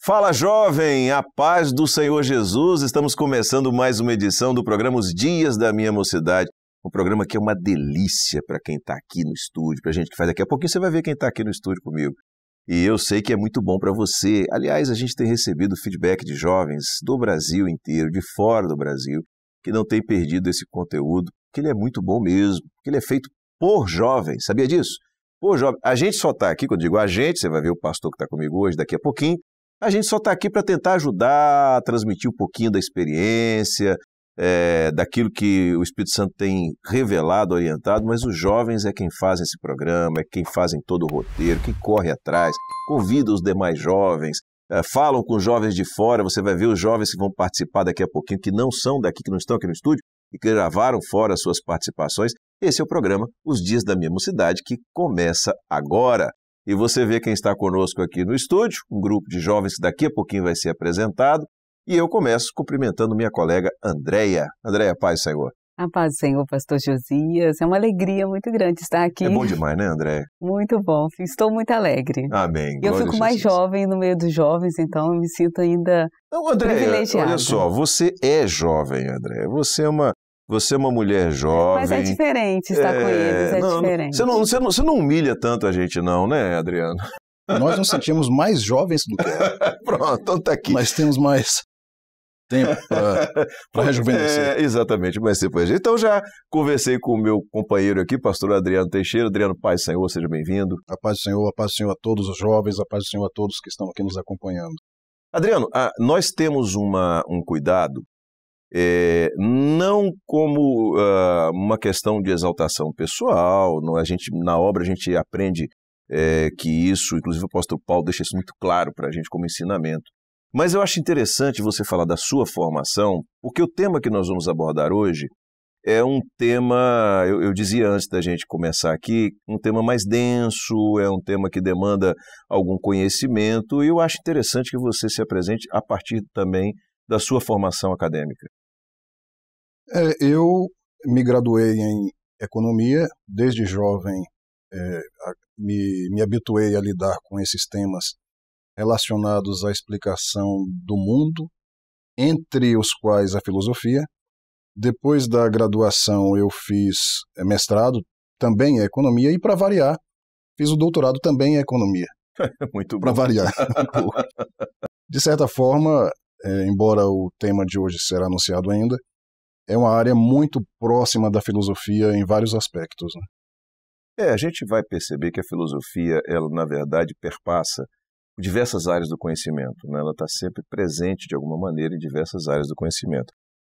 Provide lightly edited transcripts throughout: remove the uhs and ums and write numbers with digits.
Fala, jovem! A paz do Senhor Jesus! Estamos começando mais uma edição do programa Os Dias da Minha Mocidade. Um programa que é uma delícia para quem está aqui no estúdio, para a gente que faz. Daqui a pouquinho você vai ver quem está aqui no estúdio comigo. E eu sei que é muito bom para você. Aliás, a gente tem recebido feedback de jovens do Brasil inteiro, de fora do Brasil, que não tem perdido esse conteúdo, que ele é muito bom mesmo, que ele é feito por jovens. Sabia disso? Por jovens. A gente só está aqui, quando eu digo a gente, você vai ver o pastor que está comigo hoje daqui a pouquinho, a gente só está aqui para tentar ajudar, transmitir um pouquinho da experiência, daquilo que o Espírito Santo tem revelado, orientado, mas os jovens é quem fazem esse programa, é quem fazem todo o roteiro, quem corre atrás, convida os demais jovens, falam com os jovens de fora, você vai ver os jovens que vão participar daqui a pouquinho, que não são daqui, que não estão aqui no estúdio, e que gravaram fora as suas participações. Esse é o programa Os Dias da Minha Mocidade, que começa agora. E você vê quem está conosco aqui no estúdio, um grupo de jovens que daqui a pouquinho vai ser apresentado. E eu começo cumprimentando minha colega Andréia. Andréia, paz do Senhor. A paz do Senhor, pastor Josias. É uma alegria muito grande estar aqui. É bom demais, né, Andréia? Muito bom. Estou muito alegre. Amém. Eu fico mais jovem no meio dos jovens, então eu me sinto ainda privilegiada. Olha só, você é jovem, Andréia. Você é uma mulher jovem. Mas é diferente estar com eles, diferente. Você não humilha tanto a gente não, né, Adriano? Nós nos sentimos mais jovens do que ela. Pronto, então tá aqui. Nós temos mais tempo para rejuvenescer. Exatamente, mais tempo. Então já conversei com o meu companheiro aqui, pastor Adriano Teixeira. Adriano, paz do Senhor, seja bem-vindo. A paz do Senhor a todos os jovens, a paz do Senhor a todos que estão aqui nos acompanhando. Adriano, nós temos um cuidado, não como uma questão de exaltação pessoal, na obra a gente aprende que isso, inclusive o apóstolo Paulo deixa isso muito claro para a gente como ensinamento. Mas eu acho interessante você falar da sua formação, porque o tema que nós vamos abordar hoje é um tema, eu dizia antes da gente começar aqui, um tema mais denso, é um tema que demanda algum conhecimento, e eu acho interessante que você se apresente a partir também da sua formação acadêmica. Eu me graduei em economia, desde jovem me habituei a lidar com esses temas relacionados à explicação do mundo, entre os quais a filosofia. Depois da graduação eu fiz mestrado também em economia e, para variar, fiz o doutorado também em economia. Muito bom. Para variar um pouco. De certa forma, embora o tema de hoje será anunciado ainda, é uma área muito próxima da filosofia em vários aspectos, né? A gente vai perceber que a filosofia, ela na verdade perpassa diversas áreas do conhecimento, né? Ela está sempre presente de alguma maneira em diversas áreas do conhecimento.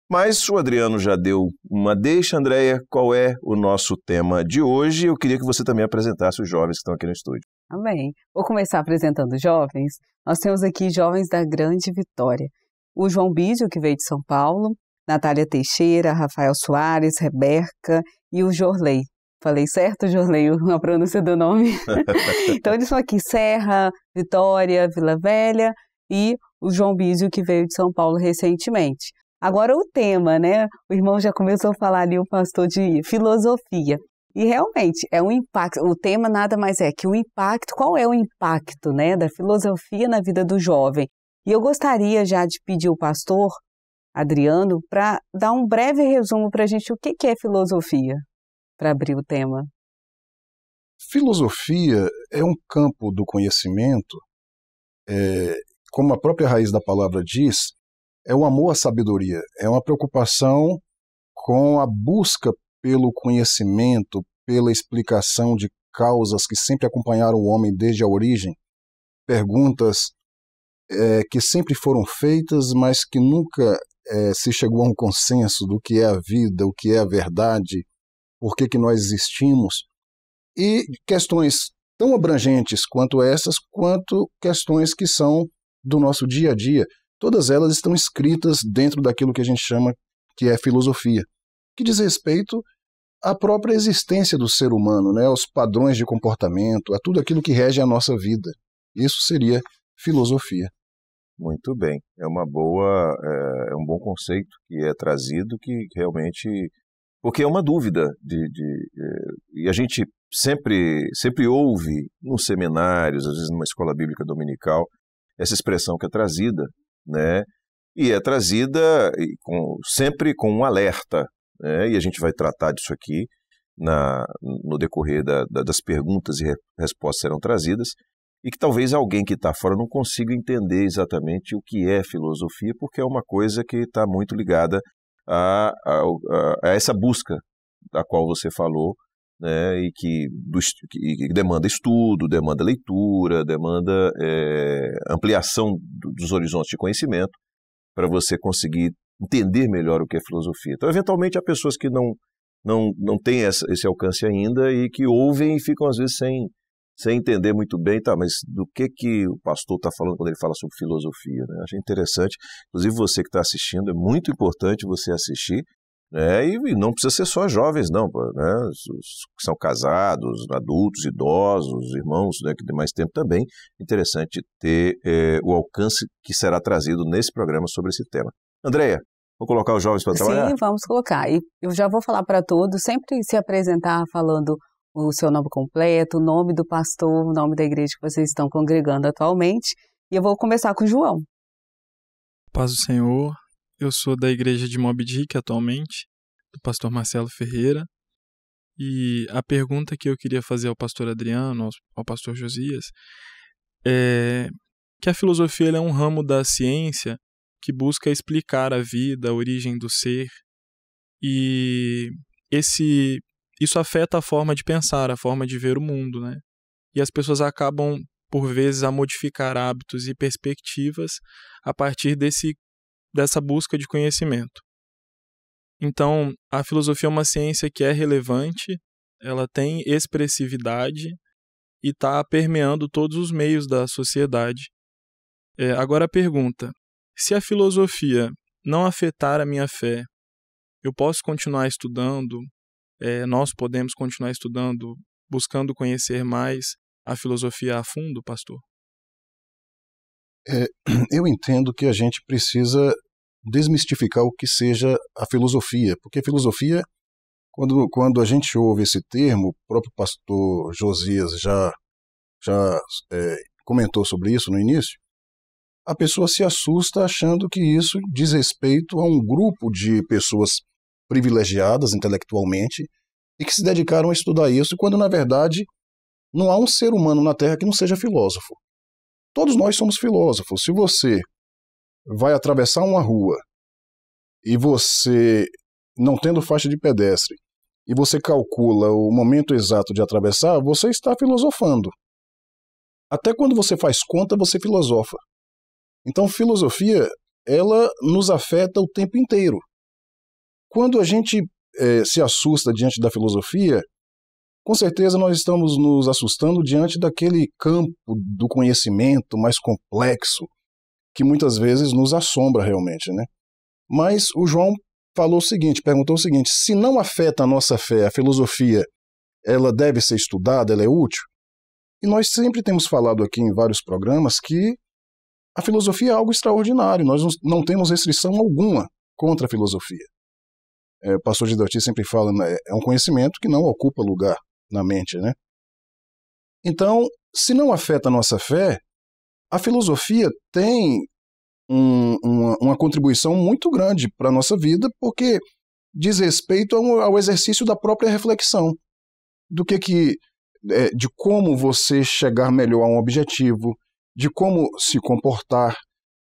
Mas o Adriano já deu uma deixa, Andréia, qual é o nosso tema de hoje? Eu queria que você também apresentasse os jovens que estão aqui no estúdio. Amém. Vou começar apresentando os jovens. Nós temos aqui jovens da Grande Vitória. O João Bísio, que veio de São Paulo, Natália Teixeira, Rafael Soares, Rebeca e o Jorley. Falei certo, Jorley, a pronúncia do nome? Então eles são aqui, Serra, Vitória, Vila Velha e o João Bísio, que veio de São Paulo recentemente. Agora o tema, né? O irmão já começou a falar ali, o pastor, de filosofia. E realmente é um impacto, o tema nada mais é que o impacto, qual é o impacto, né, da filosofia na vida do jovem? E eu gostaria já de pedir ao pastor Adriano para dar um breve resumo para a gente o que é filosofia, para abrir o tema. Filosofia é um campo do conhecimento, como a própria raiz da palavra diz, é o amor à sabedoria, é uma preocupação com a busca pelo conhecimento, pela explicação de causas que sempre acompanharam o homem desde a origem, perguntas que sempre foram feitas, mas que nunca se chegou a um consenso do que é a vida, o que é a verdade, por que nós existimos, e questões tão abrangentes quanto essas, quanto questões que são do nosso dia a dia. Todas elas estão escritas dentro daquilo que a gente chama que é filosofia, que diz respeito à própria existência do ser humano, né, aos padrões de comportamento, a tudo aquilo que rege a nossa vida. Isso seria filosofia. Muito bem, é um bom conceito que é trazido, que realmente, porque é uma dúvida e a gente sempre ouve nos seminários, às vezes numa escola bíblica dominical, essa expressão que é trazida, né? E é trazida sempre com um alerta, né? E a gente vai tratar disso aqui no decorrer das perguntas e respostas serão trazidas, e que talvez alguém que está fora não consiga entender exatamente o que é filosofia, porque é uma coisa que está muito ligada a essa busca da qual você falou, né, e que demanda estudo, demanda leitura, demanda ampliação dos horizontes de conhecimento para você conseguir entender melhor o que é filosofia. Então, eventualmente, há pessoas que não têm esse alcance ainda e que ouvem e ficam, às vezes, sem entender muito bem, tá, mas do que o pastor está falando quando ele fala sobre filosofia, né? Achei interessante, inclusive você que está assistindo, é muito importante você assistir, né? E não precisa ser só jovens, não, né? Os que são casados, adultos, idosos, irmãos, né, que tem mais tempo também, interessante ter o alcance que será trazido nesse programa sobre esse tema. Andréia, vou colocar os jovens para trabalhar? Sim, vamos colocar. E eu já vou falar para todos, sempre se apresentar falando o seu nome completo, o nome do pastor, o nome da igreja que vocês estão congregando atualmente. E eu vou começar com o João. Paz do Senhor, eu sou da igreja de Moby Dick atualmente, do pastor Marcelo Ferreira. E a pergunta que eu queria fazer ao pastor Adriano, ao pastor Josias, é que a filosofia é um ramo da ciência que busca explicar a vida, a origem do ser, e isso afeta a forma de pensar, a forma de ver o mundo, né? E as pessoas acabam, por vezes, a modificar hábitos e perspectivas a partir dessa busca de conhecimento. Então, a filosofia é uma ciência que é relevante, ela tem expressividade e está permeando todos os meios da sociedade. Agora a pergunta: se a filosofia não afetar a minha fé, eu posso continuar estudando? Nós podemos continuar estudando, buscando conhecer mais a filosofia a fundo, pastor? Eu entendo que a gente precisa desmistificar o que seja a filosofia, porque a filosofia, quando a gente ouve esse termo, o próprio pastor Josias já comentou sobre isso no início, a pessoa se assusta achando que isso diz respeito a um grupo de pessoas privilegiadas intelectualmente e que se dedicaram a estudar isso, quando na verdade não há um ser humano na Terra que não seja filósofo. Todos nós somos filósofos. Se você vai atravessar uma rua e você, não tendo faixa de pedestre, e você calcula o momento exato de atravessar, você está filosofando. Até quando você faz conta, você filosofa. Então, filosofia, ela nos afeta o tempo inteiro. Quando a gente se assusta diante da filosofia, com certeza nós estamos nos assustando diante daquele campo do conhecimento mais complexo, que muitas vezes nos assombra realmente, né? Mas o João perguntou o seguinte: se não afeta a nossa fé, a filosofia, ela deve ser estudada, ela é útil? E nós sempre temos falado aqui em vários programas que a filosofia é algo extraordinário, nós não temos restrição alguma contra a filosofia. O pastor Gidoti sempre fala, né, é um conhecimento que não ocupa lugar na mente, né? Então, se não afeta a nossa fé, a filosofia tem uma contribuição muito grande para a nossa vida, porque diz respeito ao exercício da própria reflexão, de como você chegar melhor a um objetivo, de como se comportar.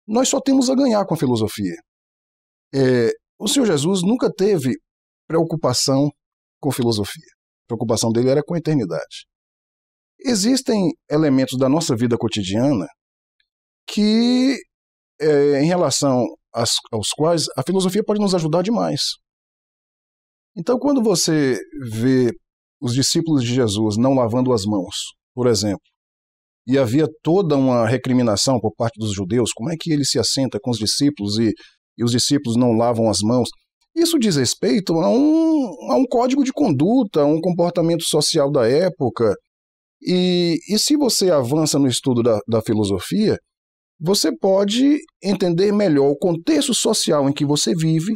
Nós só temos a ganhar com a filosofia. O Senhor Jesus nunca teve preocupação com filosofia. A preocupação dele era com a eternidade. Existem elementos da nossa vida cotidiana que, em relação aos quais a filosofia pode nos ajudar demais. Então, quando você vê os discípulos de Jesus não lavando as mãos, por exemplo, e havia toda uma recriminação por parte dos judeus, como é que ele se assenta com os discípulos e os discípulos não lavam as mãos? Isso diz respeito a um código de conduta, a um comportamento social da época. E se você avança no estudo da filosofia, você pode entender melhor o contexto social em que você vive,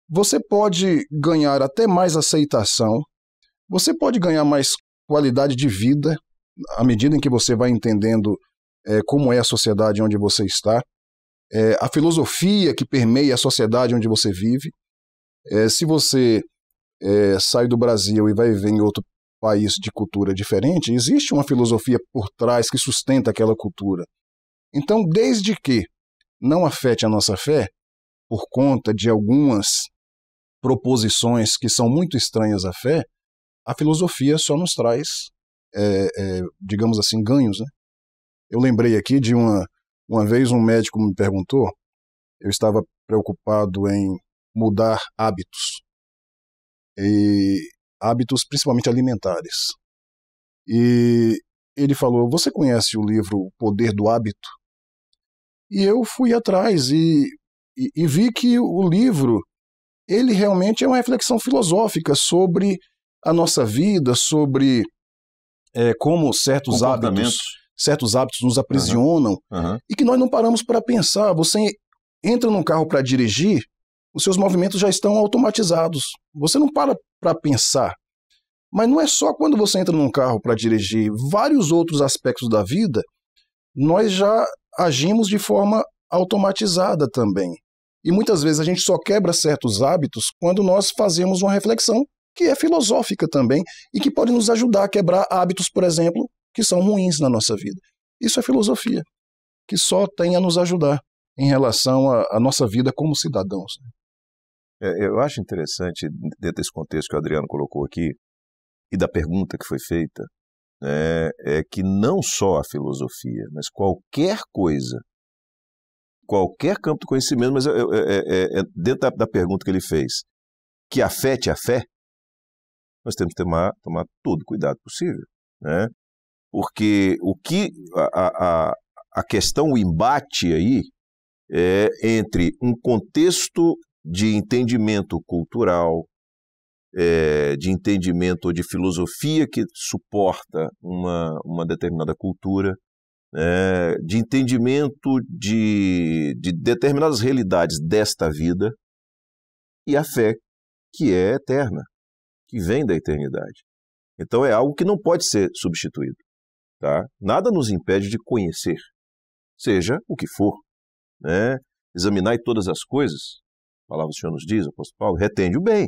você pode ganhar até mais aceitação, você pode ganhar mais qualidade de vida à medida em que você vai entendendo como é a sociedade onde você está, a filosofia que permeia a sociedade onde você vive. Se você sai do Brasil e vai viver em outro país de cultura diferente, existe uma filosofia por trás que sustenta aquela cultura. Então, desde que não afete a nossa fé, por conta de algumas proposições que são muito estranhas à fé, a filosofia só nos traz, digamos assim, ganhos, né? Eu lembrei aqui de uma vez um médico me perguntou, eu estava preocupado em mudar hábitos, e hábitos principalmente alimentares. E ele falou, você conhece o livro O Poder do Hábito? E eu fui atrás e vi que o livro, ele realmente é uma reflexão filosófica sobre a nossa vida, sobre como certos hábitos nos aprisionam, e que nós não paramos para pensar. Você entra num carro para dirigir, os seus movimentos já estão automatizados. Você não para pensar. Mas não é só quando você entra num carro para dirigir. Vários outros aspectos da vida, nós já agimos de forma automatizada também. E muitas vezes a gente só quebra certos hábitos quando nós fazemos uma reflexão que é filosófica também e que pode nos ajudar a quebrar hábitos, por exemplo, que são ruins na nossa vida. Isso é filosofia, que só tem a nos ajudar em relação à nossa vida como cidadãos. Eu acho interessante, dentro desse contexto que o Adriano colocou aqui, e da pergunta que foi feita, é que não só a filosofia, mas qualquer coisa, qualquer campo de conhecimento, mas dentro da pergunta que ele fez, que afete a fé, nós temos que tomar todo o cuidado possível, né? Porque a questão, o embate aí, é entre um contexto de entendimento cultural, de entendimento ou de filosofia que suporta uma determinada cultura, de entendimento de determinadas realidades desta vida, e a fé que é eterna, que vem da eternidade. Então é algo que não pode ser substituído. Tá? Nada nos impede de conhecer, seja o que for. Examinai todas as coisas, a palavra do Senhor nos diz, o apóstolo Paulo, retende o bem.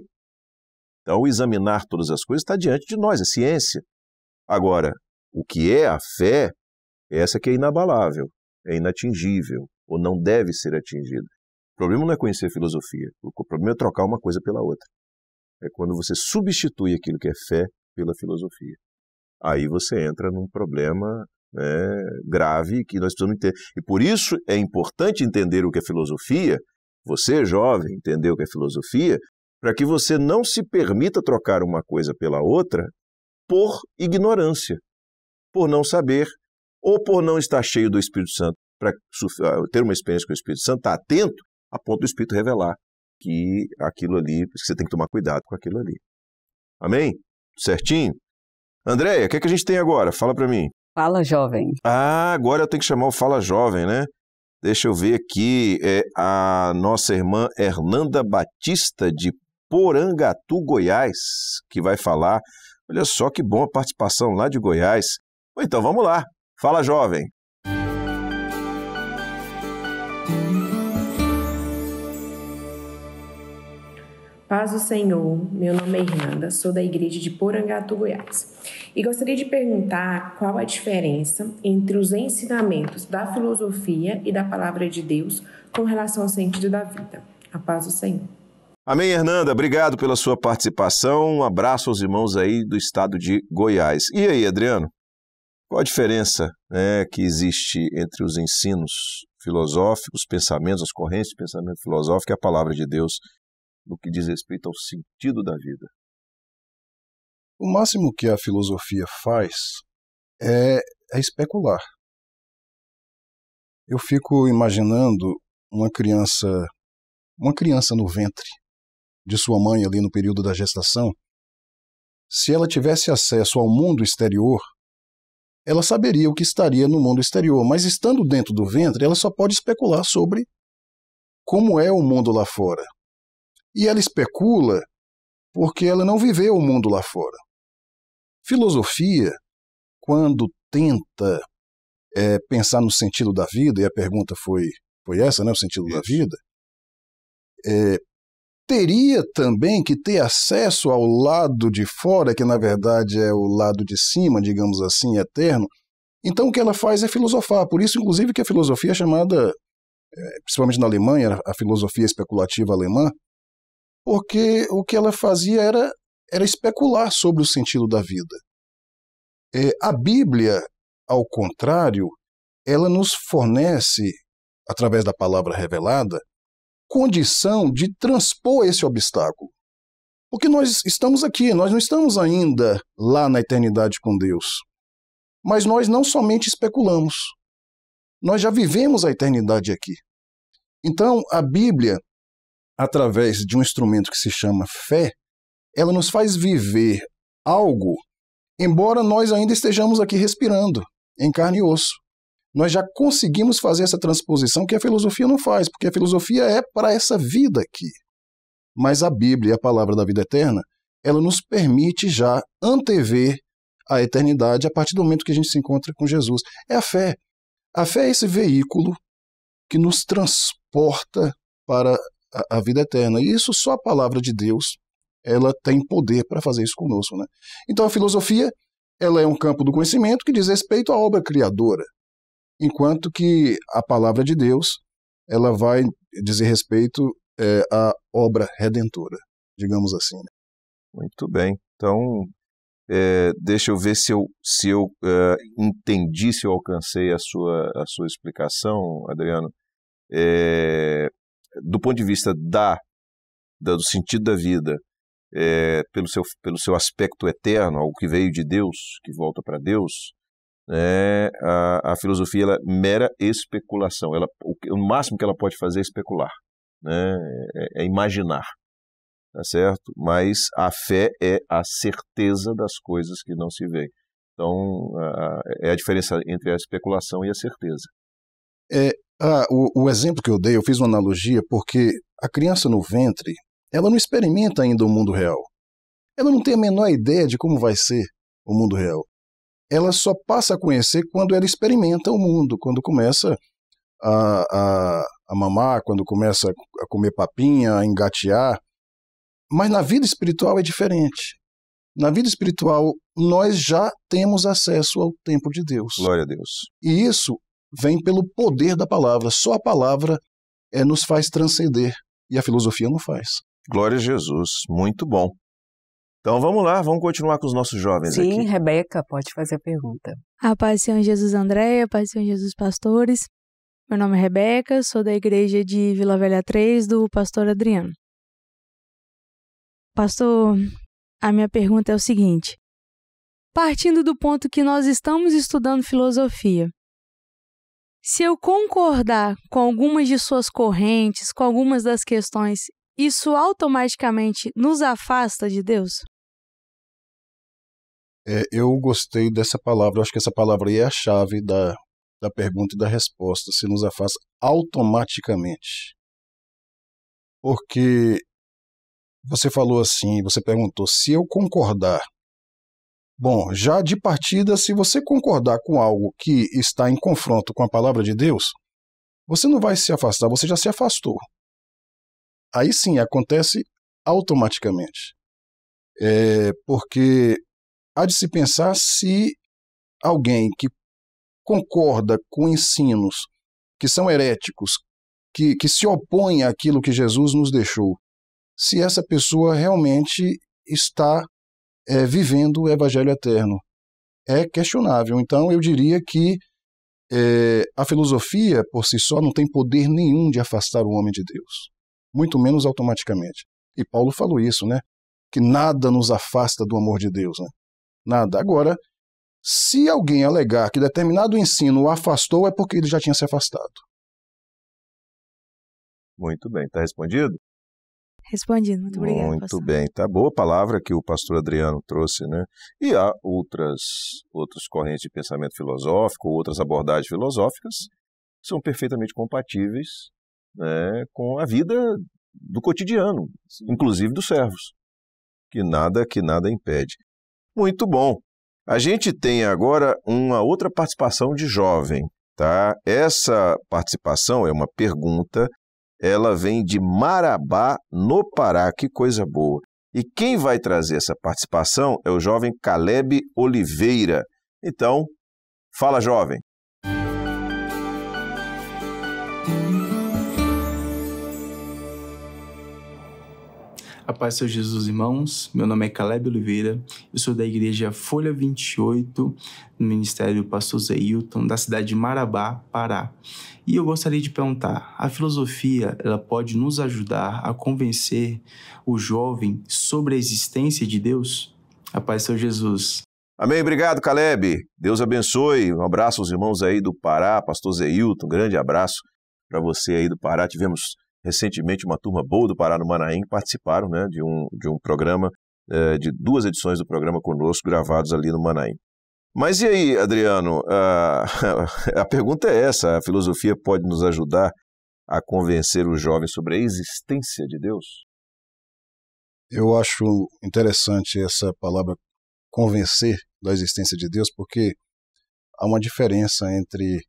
Então, examinar todas as coisas está diante de nós, é ciência. Agora, o que é a fé, essa que é inabalável, é inatingível, ou não deve ser atingida. O problema não é conhecer filosofia, o problema é trocar uma coisa pela outra. É quando você substitui aquilo que é fé pela filosofia. Aí você entra num problema grave que nós precisamos entender. E por isso é importante entender o que é filosofia, você, jovem, entender o que é filosofia, para que você não se permita trocar uma coisa pela outra por ignorância, por não saber, ou por não estar cheio do Espírito Santo, para ter uma experiência com o Espírito Santo, estar atento a ponto do Espírito revelar que aquilo ali, você tem que tomar cuidado com aquilo ali. Amém? Certinho? Andréia, o que é que a gente tem agora? Fala para mim. Fala, jovem. Agora eu tenho que chamar o Fala Jovem, né? Deixa eu ver aqui, a nossa irmã Hernanda Batista de Porangatu, Goiás, que vai falar. Olha só que bom a participação lá de Goiás. Então vamos lá, Fala Jovem. Paz do Senhor, meu nome é Hernanda, sou da igreja de Porangatu, Goiás. E gostaria de perguntar qual a diferença entre os ensinamentos da filosofia e da palavra de Deus com relação ao sentido da vida. A paz do Senhor. Amém, Hernanda. Obrigado pela sua participação. Um abraço aos irmãos aí do estado de Goiás. E aí, Adriano? Qual a diferença que existe entre os ensinos filosóficos, pensamentos, as correntes de pensamento filosófico e a palavra de Deus no que diz respeito ao sentido da vida? O máximo que a filosofia faz é especular. Eu fico imaginando uma criança no ventre de sua mãe ali no período da gestação. Se ela tivesse acesso ao mundo exterior, ela saberia o que estaria no mundo exterior, mas estando dentro do ventre, ela só pode especular sobre como é o mundo lá fora. E ela especula porque ela não viveu o mundo lá fora. Filosofia, quando tenta pensar no sentido da vida, e a pergunta foi essa, né, o sentido da vida, teria também que ter acesso ao lado de fora, que na verdade é o lado de cima, digamos assim, eterno. Então o que ela faz é filosofar, por isso inclusive que a filosofia é chamada, principalmente na Alemanha, a filosofia especulativa alemã, porque o que ela fazia era especular sobre o sentido da vida. A Bíblia, ao contrário, ela nos fornece, através da palavra revelada, condição de transpor esse obstáculo. Porque nós estamos aqui, nós não estamos ainda lá na eternidade com Deus. Mas nós não somente especulamos, nós já vivemos a eternidade aqui. Então, a Bíblia, através de um instrumento que se chama fé, ela nos faz viver algo, embora nós ainda estejamos aqui respirando, em carne e osso. Nós já conseguimos fazer essa transposição que a filosofia não faz, porque a filosofia é para essa vida aqui. Mas a Bíblia, a palavra da vida eterna, ela nos permite já antever a eternidade a partir do momento que a gente se encontra com Jesus. É a fé. A fé é esse veículo que nos transporta para a vida eterna. E isso só a palavra de Deus, ela tem poder para fazer isso conosco, né? Então a filosofia, ela é um campo do conhecimento que diz respeito à obra criadora, enquanto que a palavra de Deus, ela vai dizer respeito à obra redentora, digamos assim. Né? Muito bem. Então, deixa eu ver se eu entendi, se eu alcancei a sua explicação, Adriano. Do ponto de vista do sentido da vida, pelo seu aspecto eterno, algo que veio de Deus, que volta para Deus, a filosofia ela é mera especulação. O máximo que ela pode fazer é especular, né? É imaginar, tá certo? Mas a fé é a certeza das coisas que não se veem. Então, é a diferença entre a especulação e a certeza. O exemplo que eu dei, eu fiz uma analogia porque a criança no ventre, ela não experimenta ainda o mundo real. Ela não tem a menor ideia de como vai ser o mundo real. Ela só passa a conhecer quando ela experimenta o mundo, quando começa a mamar, quando começa a comer papinha, a engatear. Mas na vida espiritual é diferente. Na vida espiritual, nós já temos acesso ao tempo de Deus. Glória a Deus. E isso vem pelo poder da palavra. Só a palavra nos faz transcender. E a filosofia não faz. Glória a Jesus. Muito bom. Então vamos lá, vamos continuar com os nossos jovens aqui. Sim, Rebeca, pode fazer a pergunta. A paz do Senhor Jesus, Andréia, a paz do Senhor Jesus, pastores. Meu nome é Rebeca, sou da igreja de Vila Velha 3, do pastor Adriano. Pastor, a minha pergunta é o seguinte. Partindo do ponto que nós estamos estudando filosofia, se eu concordar com algumas de suas correntes, com algumas das questões, isso automaticamente nos afasta de Deus? Eu gostei dessa palavra, acho que essa palavra aí é a chave da pergunta e da resposta, se nos afasta automaticamente. Porque você falou assim, você perguntou, se eu concordar. Bom, já de partida, se você concordar com algo que está em confronto com a palavra de Deus, você não vai se afastar, você já se afastou. Aí sim, acontece automaticamente. Porque há de se pensar se alguém que concorda com ensinos que são heréticos, que se opõem àquilo que Jesus nos deixou, se essa pessoa realmente está vivendo o Evangelho eterno. É questionável. Então, eu diria que a filosofia, por si só, não tem poder nenhum de afastar o homem de Deus. Muito menos automaticamente. E Paulo falou isso, né? Que nada nos afasta do amor de Deus, né? Nada. Agora, se alguém alegar que determinado ensino o afastou, é porque ele já tinha se afastado. Muito bem. Está respondido? Respondido. Muito obrigada, Muito pastor. bem. Tá boa a palavra que o pastor Adriano trouxe, né? E há outras correntes de pensamento filosófico, outras abordagens filosóficas que são perfeitamente compatíveis, né, com a vida do cotidiano, inclusive dos servos, que nada impede. Muito bom. A gente tem agora uma outra participação de jovem, tá? Essa participação é uma pergunta, ela vem de Marabá, no Pará, que coisa boa. E quem vai trazer essa participação é o jovem Caleb Oliveira. Então, fala, jovem. A paz do Senhor Jesus, irmãos. Meu nome é Caleb Oliveira. Eu sou da igreja Folha 28, no Ministério do Pastor Zé Hilton, da cidade de Marabá, Pará. E eu gostaria de perguntar, a filosofia, ela pode nos ajudar a convencer o jovem sobre a existência de Deus? A paz do Senhor Jesus. Amém, obrigado, Caleb. Deus abençoe. Um abraço aos irmãos aí do Pará, pastor Zé Hilton, um grande abraço para você aí do Pará. Tivemos recentemente uma turma boa do Pará no Manaim que participaram, né, de um programa, de 2 edições do programa conosco, gravados ali no Manaim. Mas e aí, Adriano, a pergunta é essa, a filosofia pode nos ajudar a convencer os jovens sobre a existência de Deus? Eu acho interessante essa palavra convencer da existência de Deus, porque há uma diferença entre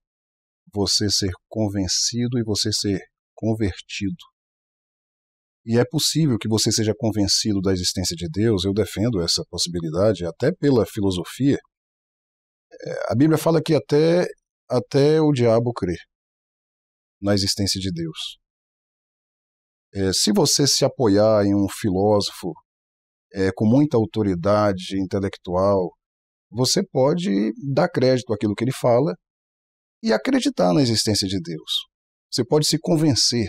você ser convencido e você ser convertido. E é possível que você seja convencido da existência de Deus, eu defendo essa possibilidade, até pela filosofia. A Bíblia fala que até o diabo crê na existência de Deus. Se você se apoiar em um filósofo com muita autoridade intelectual, você pode dar crédito àquilo que ele fala e acreditar na existência de Deus. Você pode se convencer,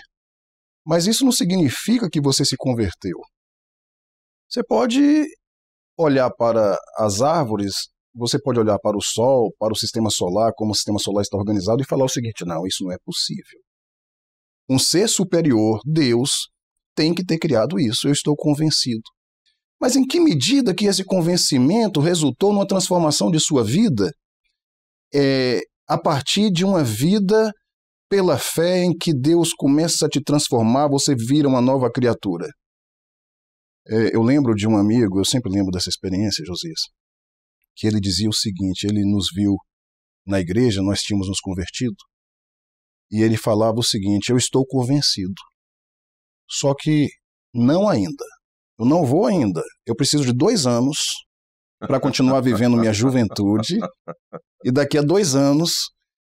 mas isso não significa que você se converteu. Você pode olhar para as árvores, você pode olhar para o Sol, para o sistema solar, como o sistema solar está organizado, e falar o seguinte: não, isso não é possível. Um ser superior, Deus, tem que ter criado isso, eu estou convencido. Mas em que medida que esse convencimento resultou numa transformação de sua vida a partir de uma vida pela fé em que Deus começa a te transformar, você vira uma nova criatura? Eu lembro de um amigo, eu sempre lembro dessa experiência, Josias, que ele dizia o seguinte: ele nos viu na igreja, nós tínhamos nos convertido, e ele falava o seguinte: eu estou convencido, só que não ainda, eu não vou ainda, eu preciso de 2 anos para continuar vivendo minha juventude, e daqui a 2 anos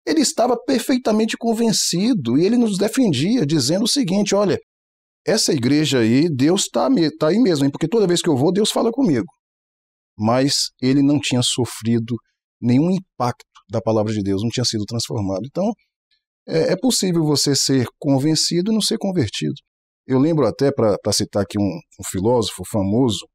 ele estava perfeitamente convencido, e ele nos defendia dizendo o seguinte: olha, essa igreja aí, Deus está aí mesmo, hein? Porque toda vez que eu vou, Deus fala comigo. Mas ele não tinha sofrido nenhum impacto da palavra de Deus, não tinha sido transformado. Então, é possível você ser convencido e não ser convertido. Eu lembro até, para citar aqui um filósofo famoso,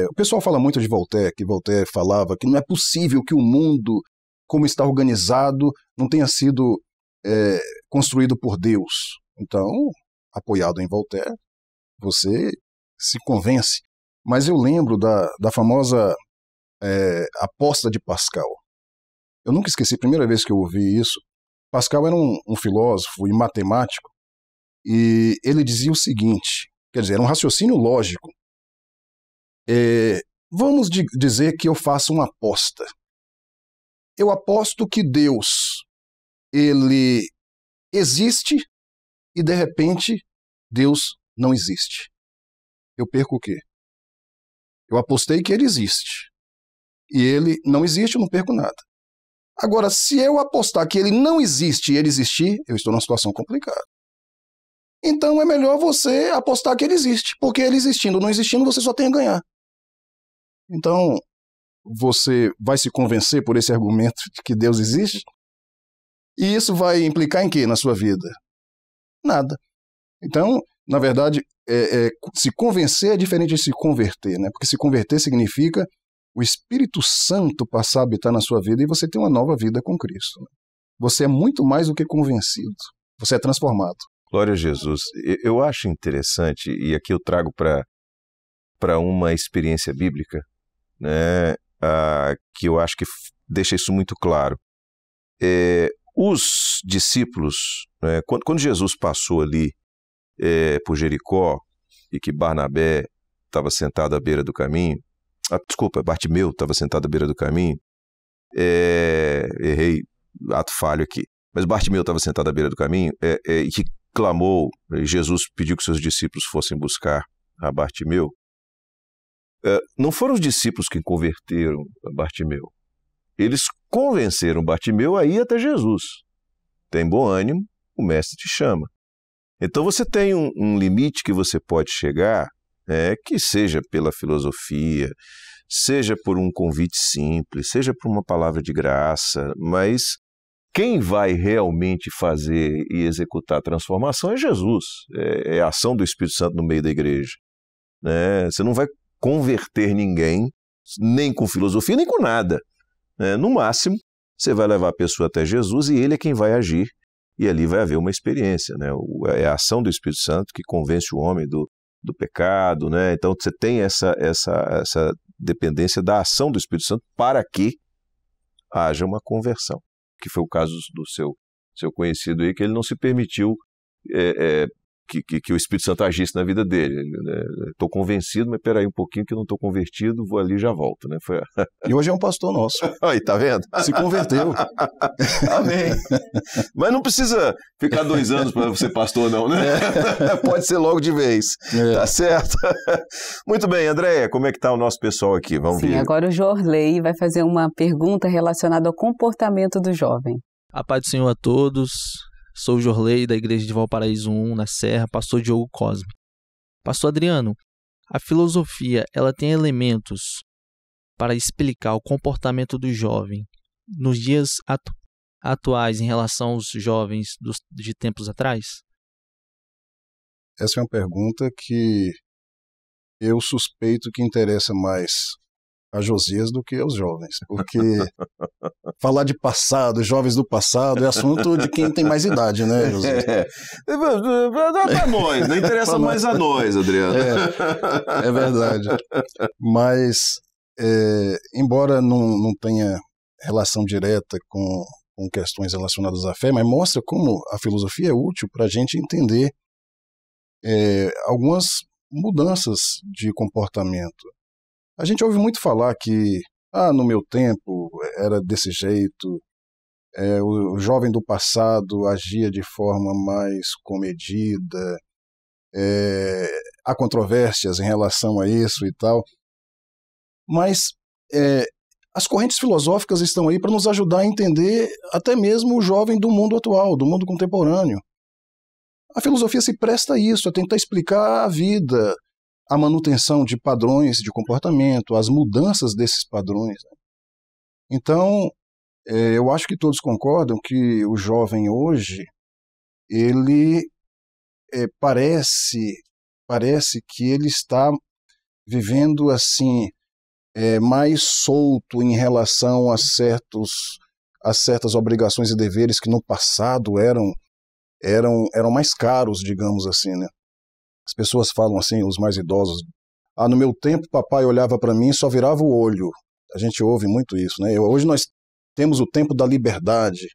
o pessoal fala muito de Voltaire, que Voltaire falava que não é possível que o mundo, como está organizado, não tenha sido construído por Deus. Então, apoiado em Voltaire, você se convence. Mas eu lembro da famosa aposta de Pascal. Eu nunca esqueci, a primeira vez que eu ouvi isso. Pascal era um filósofo e matemático, e ele dizia o seguinte, quer dizer, era um raciocínio lógico. Vamos dizer que eu faço uma aposta. Eu aposto que Deus, ele existe e, de repente, Deus não existe. Eu perco o quê? Eu apostei que ele existe. E ele não existe, eu não perco nada. Agora, se eu apostar que ele não existe e ele existir, eu estou numa situação complicada. Então, é melhor você apostar que ele existe, porque ele existindo ou não existindo, você só tem a ganhar. Então, você vai se convencer por esse argumento de que Deus existe? E isso vai implicar em quê na sua vida? Nada. Então, na verdade, se convencer é diferente de se converter, né? Porque se converter significa o Espírito Santo passar a habitar na sua vida e você ter uma nova vida com Cristo. Né? Você é muito mais do que convencido. Você é transformado. Glória a Jesus. Eu acho interessante, e aqui eu trago para uma experiência bíblica, né, que eu acho que deixa isso muito claro. Os discípulos, né, quando Jesus passou ali por Jericó e que Barnabé estava sentado à beira do caminho, Desculpa, Bartimeu estava sentado à beira do caminho. Errei, ato falho aqui. Mas Bartimeu estava sentado à beira do caminho e que clamou, e Jesus pediu que seus discípulos fossem buscar a Bartimeu. Não foram os discípulos que converteram a Bartimeu. Eles convenceram Bartimeu a ir até Jesus. Tem bom ânimo, o mestre te chama. Então você tem um limite que você pode chegar, que seja pela filosofia, seja por um convite simples, seja por uma palavra de graça, mas quem vai realmente fazer e executar a transformação é Jesus, é a ação do Espírito Santo no meio da igreja. Você não vai converter ninguém, nem com filosofia, nem com nada. No máximo, você vai levar a pessoa até Jesus e ele é quem vai agir, e ali vai haver uma experiência. É a ação do Espírito Santo que convence o homem do pecado. Então você tem essa dependência da ação do Espírito Santo para que haja uma conversão, que foi o caso do seu conhecido aí, que ele não se permitiu que o Espírito Santo agisse na vida dele. Estou convencido, mas peraí um pouquinho que eu não estou convertido, vou ali e já volto. E hoje é um pastor nosso. Aí, tá vendo? Se converteu. Amém. Mas não precisa ficar 2 anos para ser pastor, não, né? Pode ser logo de vez. Tá certo? Muito bem, Andréia, como é que tá o nosso pessoal aqui? Vamos ver. Sim, agora o Jorley vai fazer uma pergunta relacionada ao comportamento do jovem. A paz do Senhor a todos. Sou o Jorley, da Igreja de Valparaíso 1, na Serra, pastor Diogo Cosme. Pastor Adriano, a filosofia, ela tem elementos para explicar o comportamento do jovem nos dias atuais em relação aos jovens de tempos atrás? Essa é uma pergunta que eu suspeito que interessa mais a Josias do que aos jovens, porque falar de passado, jovens do passado, é assunto de quem tem mais idade, né, Josias? Para nós, não interessa mais a nós, Adriano. É verdade. Mas, embora não tenha relação direta com questões relacionadas à fé, mas mostra como a filosofia é útil para a gente entender algumas mudanças de comportamento. A gente ouve muito falar que, no meu tempo era desse jeito, o jovem do passado agia de forma mais comedida, há controvérsias em relação a isso e tal. Mas as correntes filosóficas estão aí para nos ajudar a entender até mesmo o jovem do mundo atual, do mundo contemporâneo. A filosofia se presta a isso, a tentar explicar a vida, a manutenção de padrões de comportamento, as mudanças desses padrões. Então, eu acho que todos concordam que o jovem hoje, ele parece que ele está vivendo assim, mais solto em relação a certas obrigações e deveres que no passado eram mais caros, digamos assim, né? As pessoas falam assim, os mais idosos, no meu tempo papai olhava para mim e só virava o olho. A gente ouve muito isso, né? Hoje nós temos o tempo da liberdade.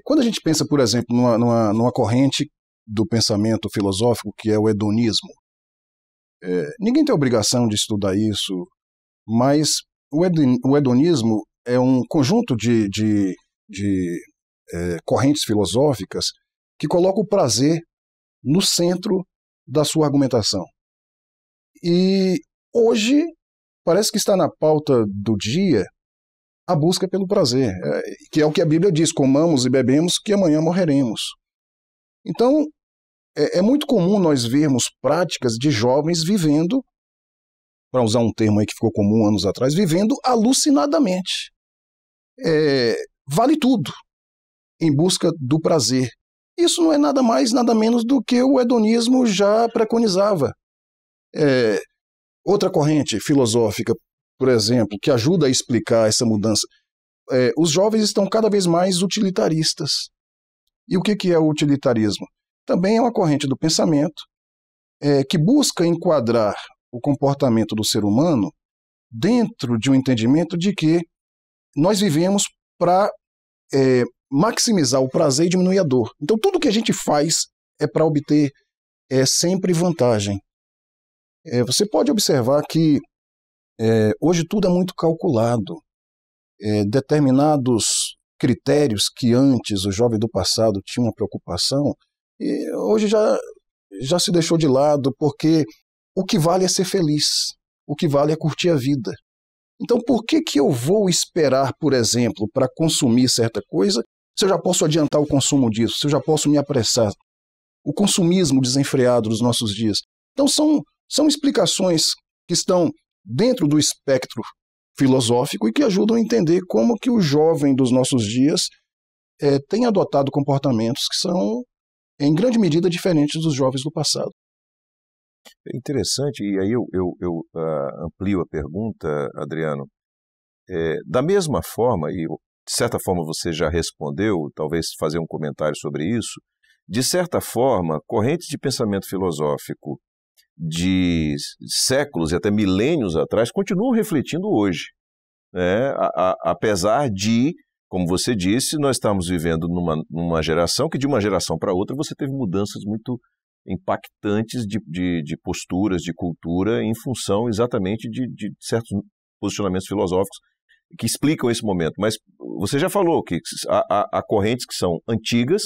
Quando a gente pensa, por exemplo, numa corrente do pensamento filosófico que é o hedonismo, ninguém tem obrigação de estudar isso, mas o hedonismo é um conjunto de correntes filosóficas que coloca o prazer no centro da sua argumentação. E hoje parece que está na pauta do dia a busca pelo prazer, que é o que a Bíblia diz: comamos e bebemos que amanhã morreremos. Então, é muito comum nós vermos práticas de jovens vivendo, para usar um termo aí que ficou comum anos atrás, vivendo alucinadamente. Vale tudo em busca do prazer. Isso não é nada mais, nada menos do que o hedonismo já preconizava. Outra corrente filosófica, por exemplo, que ajuda a explicar essa mudança, os jovens estão cada vez mais utilitaristas. E o que é o utilitarismo? Também é uma corrente do pensamento que busca enquadrar o comportamento do ser humano dentro de um entendimento de que nós vivemos para maximizar o prazer e diminuir a dor. Então tudo que a gente faz é para obter sempre vantagem. Você pode observar que Hoje tudo é muito calculado. Determinados critérios que antes o jovem do passado tinha uma preocupação, e hoje já se deixou de lado, porque o que vale é ser feliz, o que vale é curtir a vida. Então por que eu vou esperar, por exemplo, para consumir certa coisa, se eu já posso adiantar o consumo disso, se eu já posso me apressar? O consumismo desenfreado dos nossos dias. Então são explicações que estão dentro do espectro filosófico e que ajudam a entender como que o jovem dos nossos dias tem adotado comportamentos que são, em grande medida, diferentes dos jovens do passado. É interessante, e aí eu amplio a pergunta, Adriano. Da mesma forma, e de certa forma você já respondeu, talvez fazer um comentário sobre isso, de certa forma, correntes de pensamento filosófico de séculos e até milênios atrás continuam refletindo hoje, né? Apesar de, como você disse, nós estamos vivendo numa geração que de uma geração para outra você teve mudanças muito impactantes de posturas, de cultura, em função exatamente de certos posicionamentos filosóficos que explicam esse momento. Mas você já falou que há correntes que são antigas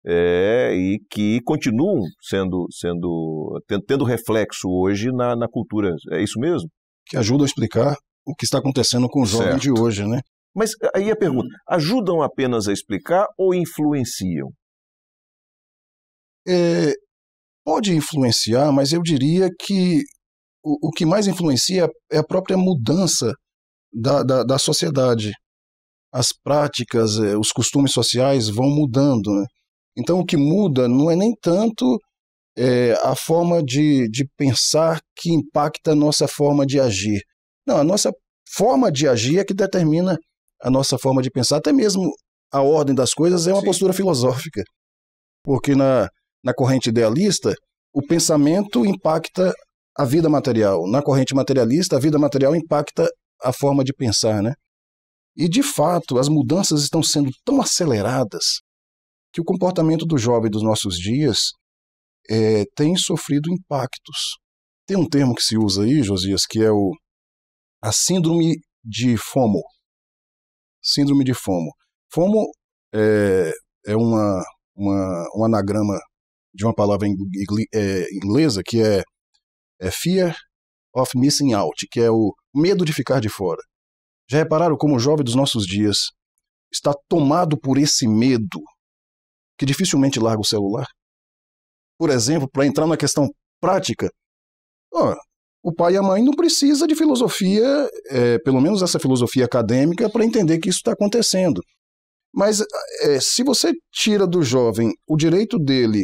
e que continuam tendo reflexo hoje na cultura. É isso mesmo? Que ajudam a explicar o que está acontecendo com o jovem de hoje, né? Mas aí a pergunta, ajudam apenas a explicar ou influenciam? Pode influenciar, mas eu diria que o que mais influencia é a própria mudança da sociedade. As práticas, os costumes sociais vão mudando, né? Então o que muda não é nem tanto a forma de pensar que impacta a nossa forma de agir. Não, a nossa forma de agir é que determina a nossa forma de pensar. Até mesmo a ordem das coisas é uma postura filosófica. Porque na corrente idealista, o pensamento impacta a vida material. Na corrente materialista, a vida material impacta a forma de pensar, né? E, de fato, as mudanças estão sendo tão aceleradas que o comportamento do jovem dos nossos dias tem sofrido impactos. Tem um termo que se usa aí, Josias, que é a síndrome de FOMO. Síndrome de FOMO. FOMO é um anagrama de uma palavra inglesa que é Fear of Missing Out, que é o medo de ficar de fora. Já repararam como o jovem dos nossos dias está tomado por esse medo que dificilmente larga o celular? Por exemplo, para entrar na questão prática, o pai e a mãe não precisam de filosofia, pelo menos essa filosofia acadêmica, para entender que isso está acontecendo. Mas se você tira do jovem o direito dele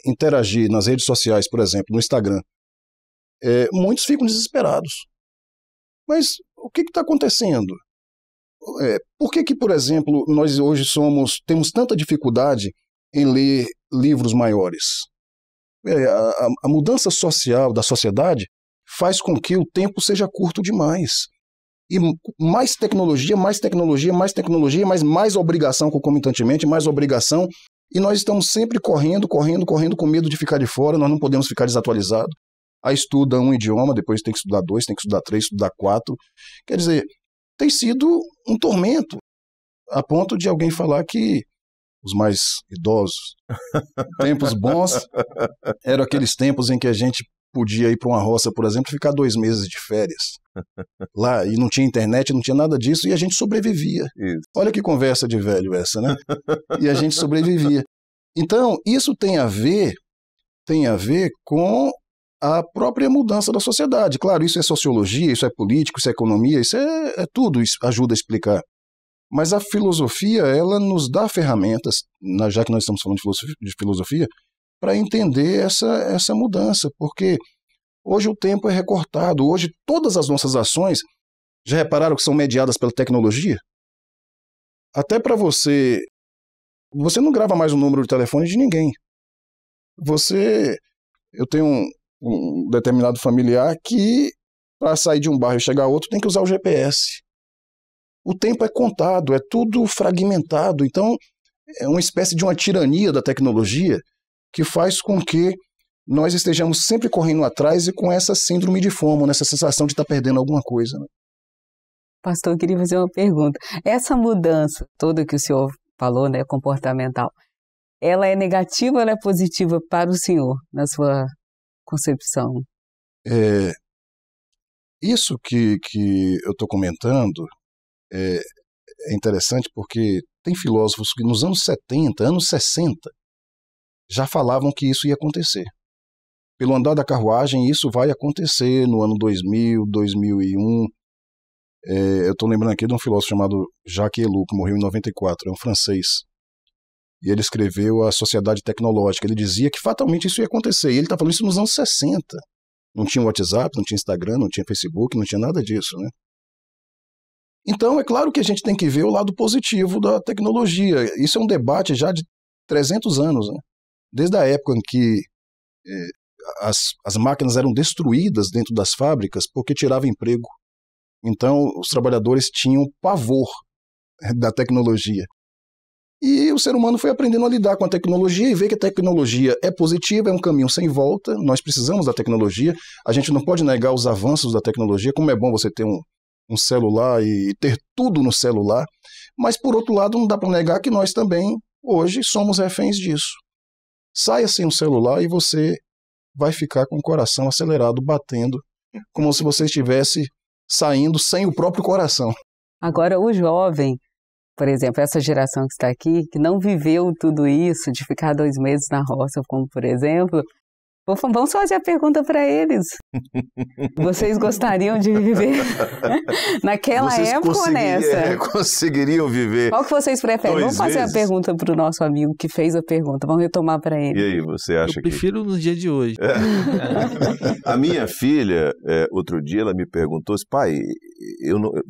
interagir nas redes sociais, por exemplo, no Instagram, muitos ficam desesperados. Mas o que está acontecendo? Por que, por exemplo, nós hoje temos tanta dificuldade em ler livros maiores? A mudança social da sociedade faz com que o tempo seja curto demais. E mais tecnologia, mas mais obrigação concomitantemente, mais obrigação. E nós estamos sempre correndo com medo de ficar de fora, nós não podemos ficar desatualizados. Aí estuda um idioma, depois tem que estudar 2, tem que estudar 3, estudar 4. Quer dizer, tem sido um tormento, a ponto de alguém falar que os mais idosos, tempos bons, eram aqueles tempos em que a gente podia ir para uma roça, por exemplo, ficar 2 meses de férias lá, e não tinha internet, não tinha nada disso, e a gente sobrevivia. Isso. Olha que conversa de velho essa, né? E a gente sobrevivia. Então, isso tem a ver com a própria mudança da sociedade. Claro, isso é sociologia, isso é política, isso é economia, isso é tudo, isso ajuda a explicar. Mas a filosofia, ela nos dá ferramentas, já que nós estamos falando de filosofia, para entender essa mudança, porque hoje o tempo é recortado, hoje todas as nossas ações, já repararam que são mediadas pela tecnologia? Até para você não grava mais o número de telefone de ninguém. Eu tenho um determinado familiar que, para sair de um bairro e chegar a outro, tem que usar o GPS. O tempo é contado, é tudo fragmentado, então é uma espécie de uma tirania da tecnologia que faz com que nós estejamos sempre correndo atrás e com essa síndrome de FOMO, nessa sensação de estar perdendo alguma coisa. Né? Pastor, eu queria fazer uma pergunta. Essa mudança toda que o senhor falou, né, comportamental, ela é negativa ou ela é positiva para o senhor, na sua concepção? Isso que eu estou comentando é interessante porque tem filósofos que nos anos 70, anos 60, já falavam que isso ia acontecer. Pelo andar da carruagem, isso vai acontecer no ano 2000, 2001. Eu estou lembrando aqui de um filósofo chamado Jacques Ellul, que morreu em 94, é um francês. E ele escreveu A Sociedade Tecnológica. Ele dizia que fatalmente isso ia acontecer. E ele está falando isso nos anos 60. Não tinha WhatsApp, não tinha Instagram, não tinha Facebook, não tinha nada disso, né? Então, é claro que a gente tem que ver o lado positivo da tecnologia. Isso é um debate já de 300 anos, né? Desde a época em que as máquinas eram destruídas dentro das fábricas porque tirava emprego. Então, os trabalhadores tinham pavor da tecnologia. E o ser humano foi aprendendo a lidar com a tecnologia e ver que a tecnologia é positiva, é um caminho sem volta, nós precisamos da tecnologia, a gente não pode negar os avanços da tecnologia, como é bom você ter um celular e ter tudo no celular, mas por outro lado não dá para negar que nós também, hoje, somos reféns disso. Saia sem um celular e você vai ficar com o coração acelerado, batendo, como se você estivesse saindo sem o próprio coração. Agora, o jovem, por exemplo, essa geração que está aqui, que não viveu tudo isso, de ficar 2 meses na roça, como por exemplo, vamos fazer a pergunta para eles. Vocês gostariam de viver naquela época ou nessa? Conseguiriam viver. Qual que vocês preferem? Vamos fazer a pergunta para o nosso amigo que fez a pergunta. Vamos retomar para ele. E aí, você acha que... Eu prefiro no dia de hoje. A minha filha, outro dia, ela me perguntou, pai,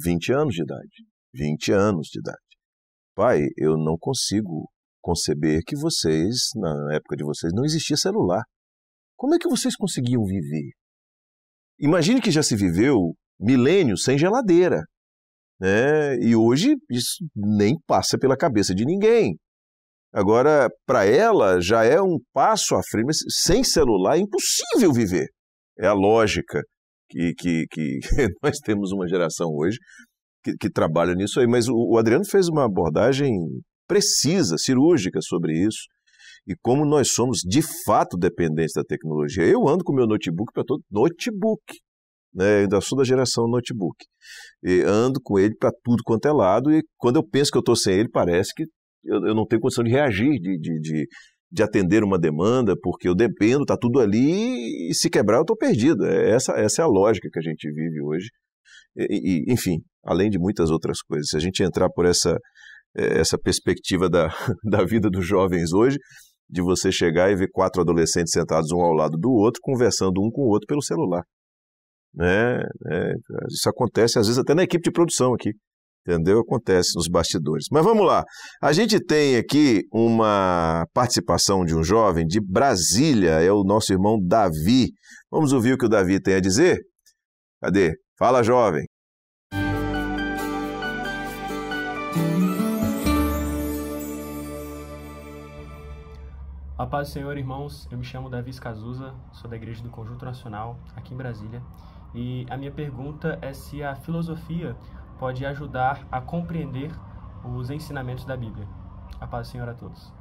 20 anos de idade. 20 anos de idade. Pai, eu não consigo conceber que vocês, na época de vocês, não existia celular. Como é que vocês conseguiam viver? Imagine que já se viveu milênios sem geladeira, né? E hoje isso nem passa pela cabeça de ninguém. Agora, para ela, já é um passo à frente, mas sem celular é impossível viver. É a lógica que nós temos uma geração hoje que trabalha nisso aí. Mas o Adriano fez uma abordagem precisa, cirúrgica sobre isso. E como nós somos, de fato, dependentes da tecnologia. Eu ando com o meu notebook para todo... Notebook! Né? Eu ainda sou da geração notebook. E ando com ele para tudo quanto é lado. E quando eu penso que eu estou sem ele, parece que eu não tenho condição de reagir, de atender uma demanda, porque eu dependo, está tudo ali, e se quebrar eu estou perdido. Essa é a lógica que a gente vive hoje. Enfim, além de muitas outras coisas. Se a gente entrar por essa perspectiva da vida dos jovens hoje, de você chegar e ver 4 adolescentes sentados um ao lado do outro, conversando um com o outro pelo celular. Né? Isso acontece, às vezes, até na equipe de produção aqui. Entendeu? Acontece nos bastidores. Mas vamos lá. A gente tem aqui uma participação de um jovem de Brasília, é o nosso irmão Davi. Vamos ouvir o que o Davi tem a dizer? Cadê? Fala, jovem. A paz do Senhor, irmãos. Eu me chamo Davi Cazuza, sou da Igreja do Conjunto Nacional, aqui em Brasília. E a minha pergunta é se a filosofia pode ajudar a compreender os ensinamentos da Bíblia. A paz do Senhor a todos.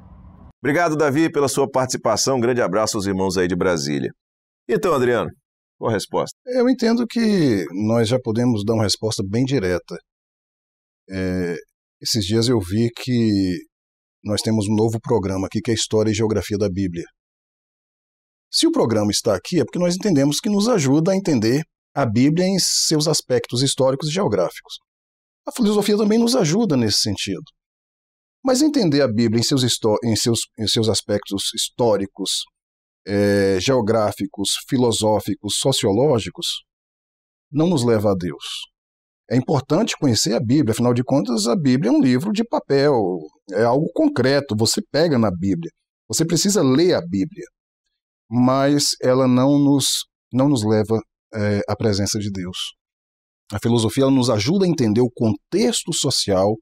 Obrigado, Davi, pela sua participação. Um grande abraço aos irmãos aí de Brasília. Então, Adriano, qual a resposta? Eu entendo que nós já podemos dar uma resposta bem direta. Esses dias eu vi que nós temos um novo programa aqui, que é História e Geografia da Bíblia. Se o programa está aqui, é porque nós entendemos que nos ajuda a entender a Bíblia em seus aspectos históricos e geográficos. A filosofia também nos ajuda nesse sentido. Mas entender a Bíblia em seus aspectos históricos, geográficos, filosóficos, sociológicos, não nos leva a Deus. É importante conhecer a Bíblia, afinal de contas, a Bíblia é um livro de papel, é algo concreto, você pega na Bíblia, você precisa ler a Bíblia, mas ela não nos leva à presença de Deus. A filosofia ela nos ajuda a entender o contexto social,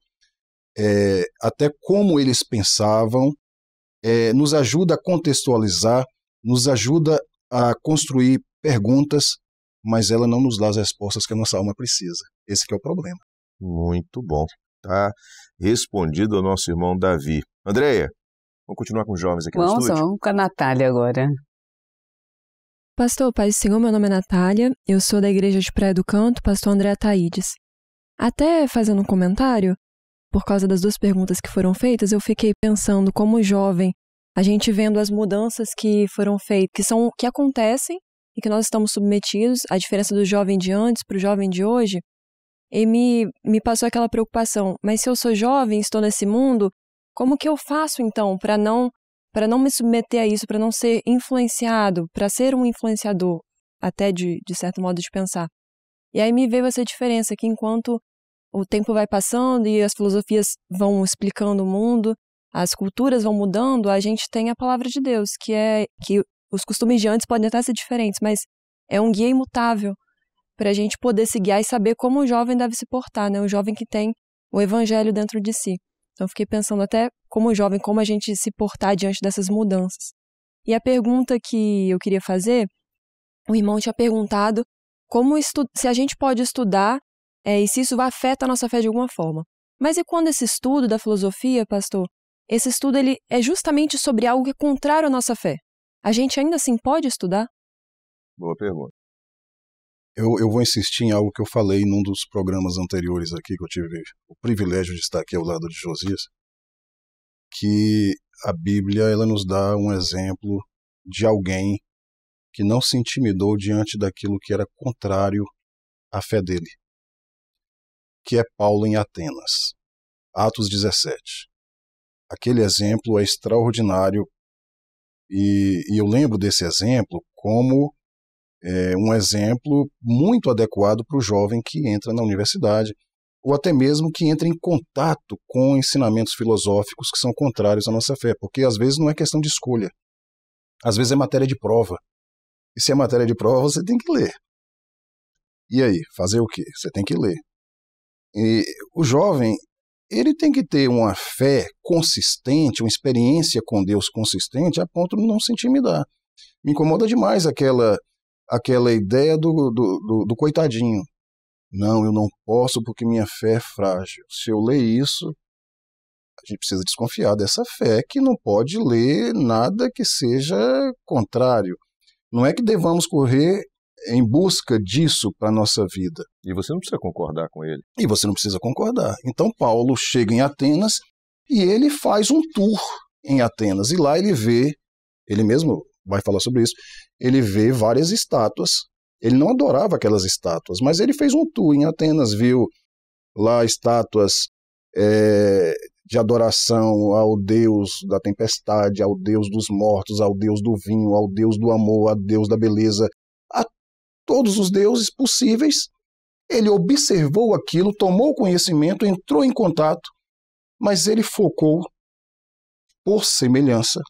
até como eles pensavam, nos ajuda a contextualizar nos ajuda a construir perguntas, mas ela não nos dá as respostas que a nossa alma precisa. Esse que é o problema. Muito bom. Tá respondido ao nosso irmão Davi. Andréia, vamos continuar com os jovens aqui no estúdio? Vamos com a Natália agora. Pastor, Paz do Senhor, meu nome é Natália, eu sou da Igreja de Praia do Canto, pastor André Ataídes. Até fazendo um comentário, por causa das duas perguntas que foram feitas, eu fiquei pensando como jovem, a gente vendo as mudanças que foram feitas, que acontecem e que nós estamos submetidos, a diferença do jovem de antes para o jovem de hoje, e me passou aquela preocupação, mas se eu sou jovem, estou nesse mundo, como que eu faço então para não me submeter a isso, para não ser influenciado, para ser um influenciador, até de certo modo de pensar. E aí me veio essa diferença, que enquanto o tempo vai passando e as filosofias vão explicando o mundo, as culturas vão mudando, a gente tem a palavra de Deus, que os costumes de antes podem até ser diferentes, mas é um guia imutável para a gente poder se guiar e saber como o jovem deve se portar, né? O jovem que tem o evangelho dentro de si. Então, fiquei pensando até como jovem, como a gente se portar diante dessas mudanças. E a pergunta que eu queria fazer, o irmão tinha perguntado se a gente pode estudar e se isso afeta a nossa fé de alguma forma. Mas e quando esse estudo da filosofia, pastor, esse estudo ele é justamente sobre algo que é contrário à nossa fé? A gente ainda assim pode estudar? Boa pergunta. Eu vou insistir em algo que eu falei num dos programas anteriores aqui, que eu tive o privilégio de estar aqui ao lado de Josias, que a Bíblia ela nos dá um exemplo de alguém que não se intimidou diante daquilo que era contrário à fé dele, que é Paulo em Atenas, Atos 17. Aquele exemplo é extraordinário e eu lembro desse exemplo como um exemplo muito adequado para o jovem que entra na universidade, ou até mesmo que entra em contato com ensinamentos filosóficos que são contrários à nossa fé, porque às vezes não é questão de escolha, às vezes é matéria de prova, e se é matéria de prova você tem que ler. E aí, fazer o quê? Você tem que ler. E o jovem, ele tem que ter uma fé consistente, uma experiência com Deus consistente, a ponto de não se intimidar. Me incomoda demais aquela ideia do coitadinho. Não, eu não posso porque minha fé é frágil. Se eu ler isso, a gente precisa desconfiar dessa fé que não pode ler nada que seja contrário. Não é que devamos correr em busca disso para a nossa vida. E você não precisa concordar com ele. E você não precisa concordar. Então Paulo chega em Atenas e ele faz um tour em Atenas. E lá ele vê, ele mesmo vai falar sobre isso, ele vê várias estátuas. Ele não adorava aquelas estátuas, mas ele fez um tour em Atenas, viu lá estátuas de adoração ao Deus da tempestade, ao Deus dos mortos, ao Deus do vinho, ao Deus do amor, ao Deus da beleza, a todos os deuses possíveis. Ele observou aquilo, tomou conhecimento, entrou em contato, mas ele focou, por semelhança,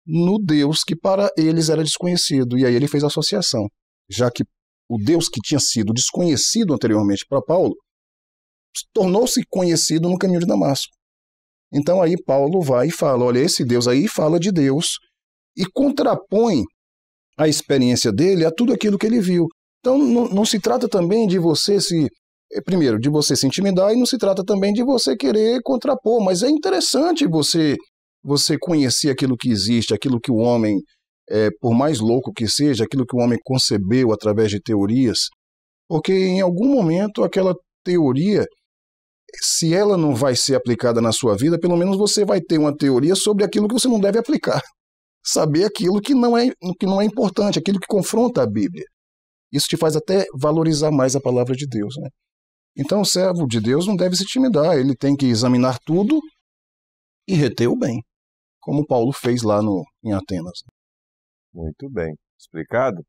no Deus que para eles era desconhecido. E aí ele fez a associação, já que o Deus que tinha sido desconhecido anteriormente para Paulo tornou-se conhecido no caminho de Damasco. Então aí Paulo vai e fala, olha, esse Deus aí fala de Deus e contrapõe a experiência dele a tudo aquilo que ele viu. Então não se trata também de você primeiro, de você se intimidar, e não se trata também de você querer contrapor, mas é interessante você conhecer aquilo que existe, aquilo que o homem, por mais louco que seja, aquilo que o homem concebeu através de teorias, porque em algum momento aquela teoria, se ela não vai ser aplicada na sua vida, pelo menos você vai ter uma teoria sobre aquilo que você não deve aplicar. Saber aquilo que não é importante, aquilo que confronta a Bíblia. Isso te faz até valorizar mais a palavra de Deus, né? Então o servo de Deus não deve se intimidar, ele tem que examinar tudo e reter o bem, como Paulo fez lá em Atenas. Muito bem. Explicado?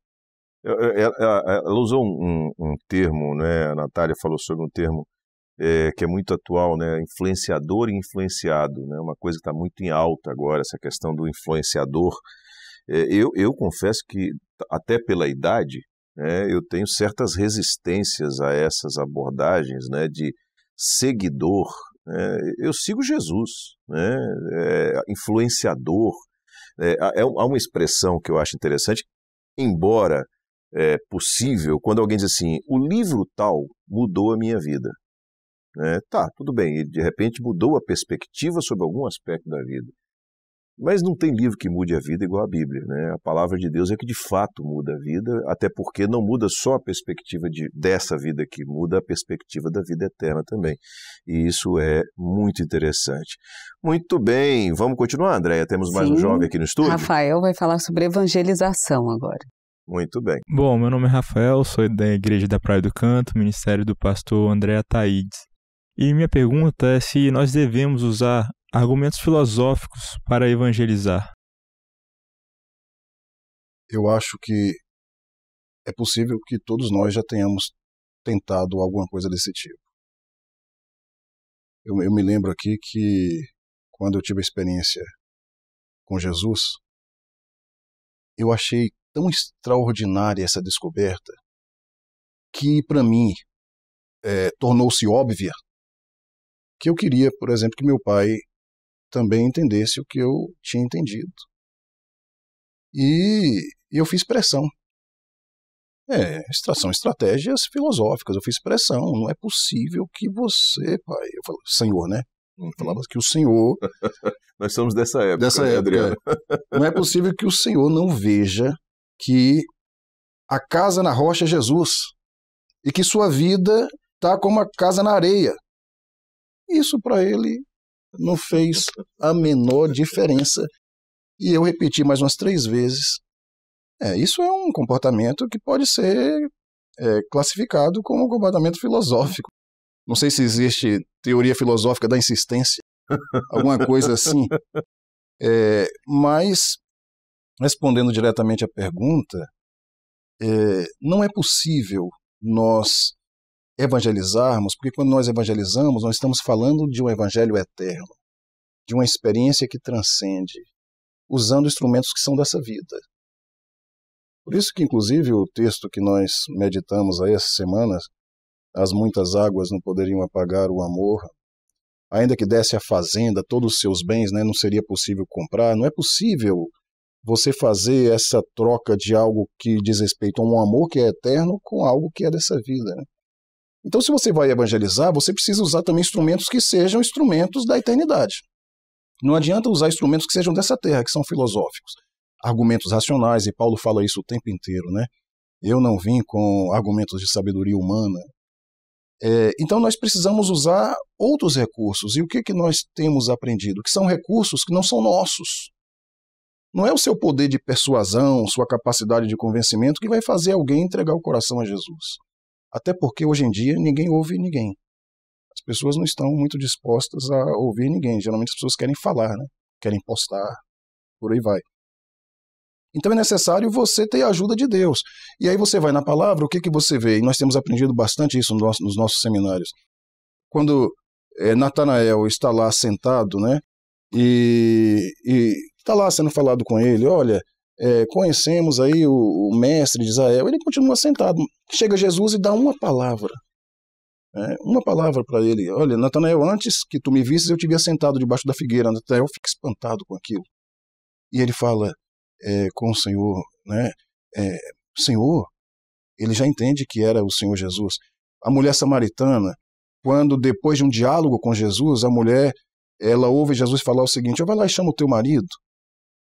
Ela usou um termo, né? A Natália falou sobre um termo que é muito atual, né? Influenciador e influenciado, né? Uma coisa que está muito em alta agora, essa questão do influenciador. Eu confesso que, até pela idade, né, eu tenho certas resistências a essas abordagens, né, de seguidor. Eu sigo Jesus, né, influenciador. Há uma expressão que eu acho interessante, embora possível, quando alguém diz assim, o livro tal mudou a minha vida. Tá, tudo bem, ele de repente mudou a perspectiva sobre algum aspecto da vida. Mas não tem livro que mude a vida igual a Bíblia, né? A palavra de Deus é que de fato muda a vida, até porque não muda só a perspectiva dessa vida aqui, muda a perspectiva da vida eterna também. E isso é muito interessante. Muito bem, vamos continuar, Andréia? Temos mais um jovem aqui no estúdio? Rafael vai falar sobre evangelização agora. Muito bem. Bom, meu nome é Rafael, sou da Igreja da Praia do Canto, ministério do pastor André Ataídes. E minha pergunta é se nós devemos usar argumentos filosóficos para evangelizar. Eu acho que é possível que todos nós já tenhamos tentado alguma coisa desse tipo. Eu me lembro aqui que quando eu tive a experiência com Jesus, eu achei tão extraordinária essa descoberta que para mim tornou-se óbvia que eu queria, por exemplo, que meu pai também entendesse o que eu tinha entendido. E eu fiz pressão. São estratégias filosóficas. Eu fiz pressão. Não é possível que você, pai... Eu falo, Senhor, né? Eu falava que o Senhor... Nós somos dessa época, né, Adriano? Não é possível que o Senhor não veja que a casa na rocha é Jesus e que sua vida está como a casa na areia. Isso para ele não fez a menor diferença. E eu repeti mais umas 3 vezes. Isso é um comportamento que pode ser classificado como um comportamento filosófico. Não sei se existe teoria filosófica da insistência, alguma coisa assim. Mas, respondendo diretamente à pergunta, não é possível nós evangelizarmos, porque quando nós evangelizamos, nós estamos falando de um evangelho eterno, de uma experiência que transcende, usando instrumentos que são dessa vida. Por isso que, inclusive, o texto que nós meditamos aí essa semana, as muitas águas não poderiam apagar o amor, ainda que desse a fazenda, todos os seus bens, né, não seria possível comprar. Não é possível você fazer essa troca de algo que diz respeito a um amor que é eterno com algo que é dessa vida, né? Então, se você vai evangelizar, você precisa usar também instrumentos que sejam instrumentos da eternidade. Não adianta usar instrumentos que sejam dessa terra, que são filosóficos. Argumentos racionais, e Paulo fala isso o tempo inteiro, né? Eu não vim com argumentos de sabedoria humana. Então, nós precisamos usar outros recursos. E o que nós temos aprendido? Que são recursos que não são nossos. Não é o seu poder de persuasão, sua capacidade de convencimento que vai fazer alguém entregar o coração a Jesus. Até porque, hoje em dia, ninguém ouve ninguém. As pessoas não estão muito dispostas a ouvir ninguém. Geralmente as pessoas querem falar, né? Querem postar, por aí vai. Então é necessário você ter a ajuda de Deus. E aí você vai na palavra, o que você vê? E nós temos aprendido bastante isso nos nossos seminários. Quando Natanael está lá sentado, né? E está lá sendo falado com ele, olha... conhecemos aí o mestre de Israel, ele continua sentado. Chega Jesus e dá uma palavra. Uma palavra para ele. Olha, Natanael, antes que tu me visses, eu te via sentado debaixo da figueira. Natanael fica espantado com aquilo. E ele fala com o Senhor, né? Senhor, ele já entende que era o Senhor Jesus. A mulher samaritana, quando depois de um diálogo com Jesus, a mulher, ela ouve Jesus falar o seguinte, vai lá e chama o teu marido.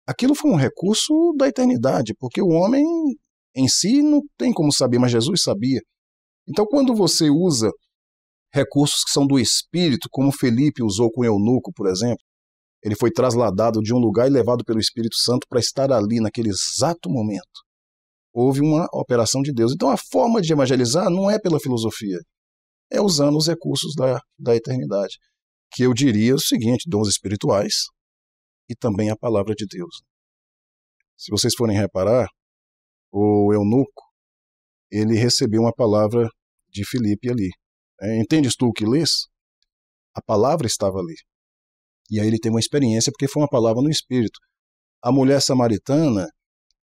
Aquilo foi um recurso da eternidade, porque o homem em si não tem como saber, mas Jesus sabia. Então, quando você usa recursos que são do Espírito, como Felipe usou com o eunuco, por exemplo, ele foi trasladado de um lugar e levado pelo Espírito Santo para estar ali naquele exato momento. Houve uma operação de Deus. Então, a forma de evangelizar não é pela filosofia, é usando os recursos da eternidade, que eu diria o seguinte, dons espirituais, e também a palavra de Deus. Se vocês forem reparar, o eunuco, ele recebeu uma palavra de Filipe ali. Entendes tu o que lês? A palavra estava ali. E aí ele tem uma experiência, porque foi uma palavra no Espírito. A mulher samaritana,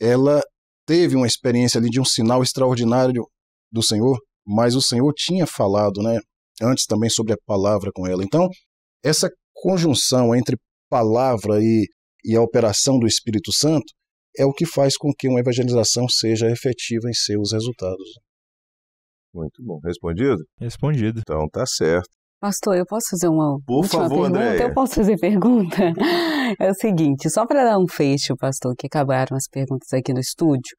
ela teve uma experiência ali de um sinal extraordinário do Senhor, mas o Senhor tinha falado, né, antes também sobre a palavra com ela. Então, essa conjunção entre palavra e e a operação do Espírito Santo é o que faz com que uma evangelização seja efetiva em seus resultados. Muito bom. Respondido? Respondido. Então tá certo. Pastor, eu posso fazer uma Por última favor, pergunta? Andréia. Eu posso fazer pergunta? É o seguinte, só para dar um fecho, pastor, que acabaram as perguntas aqui no estúdio,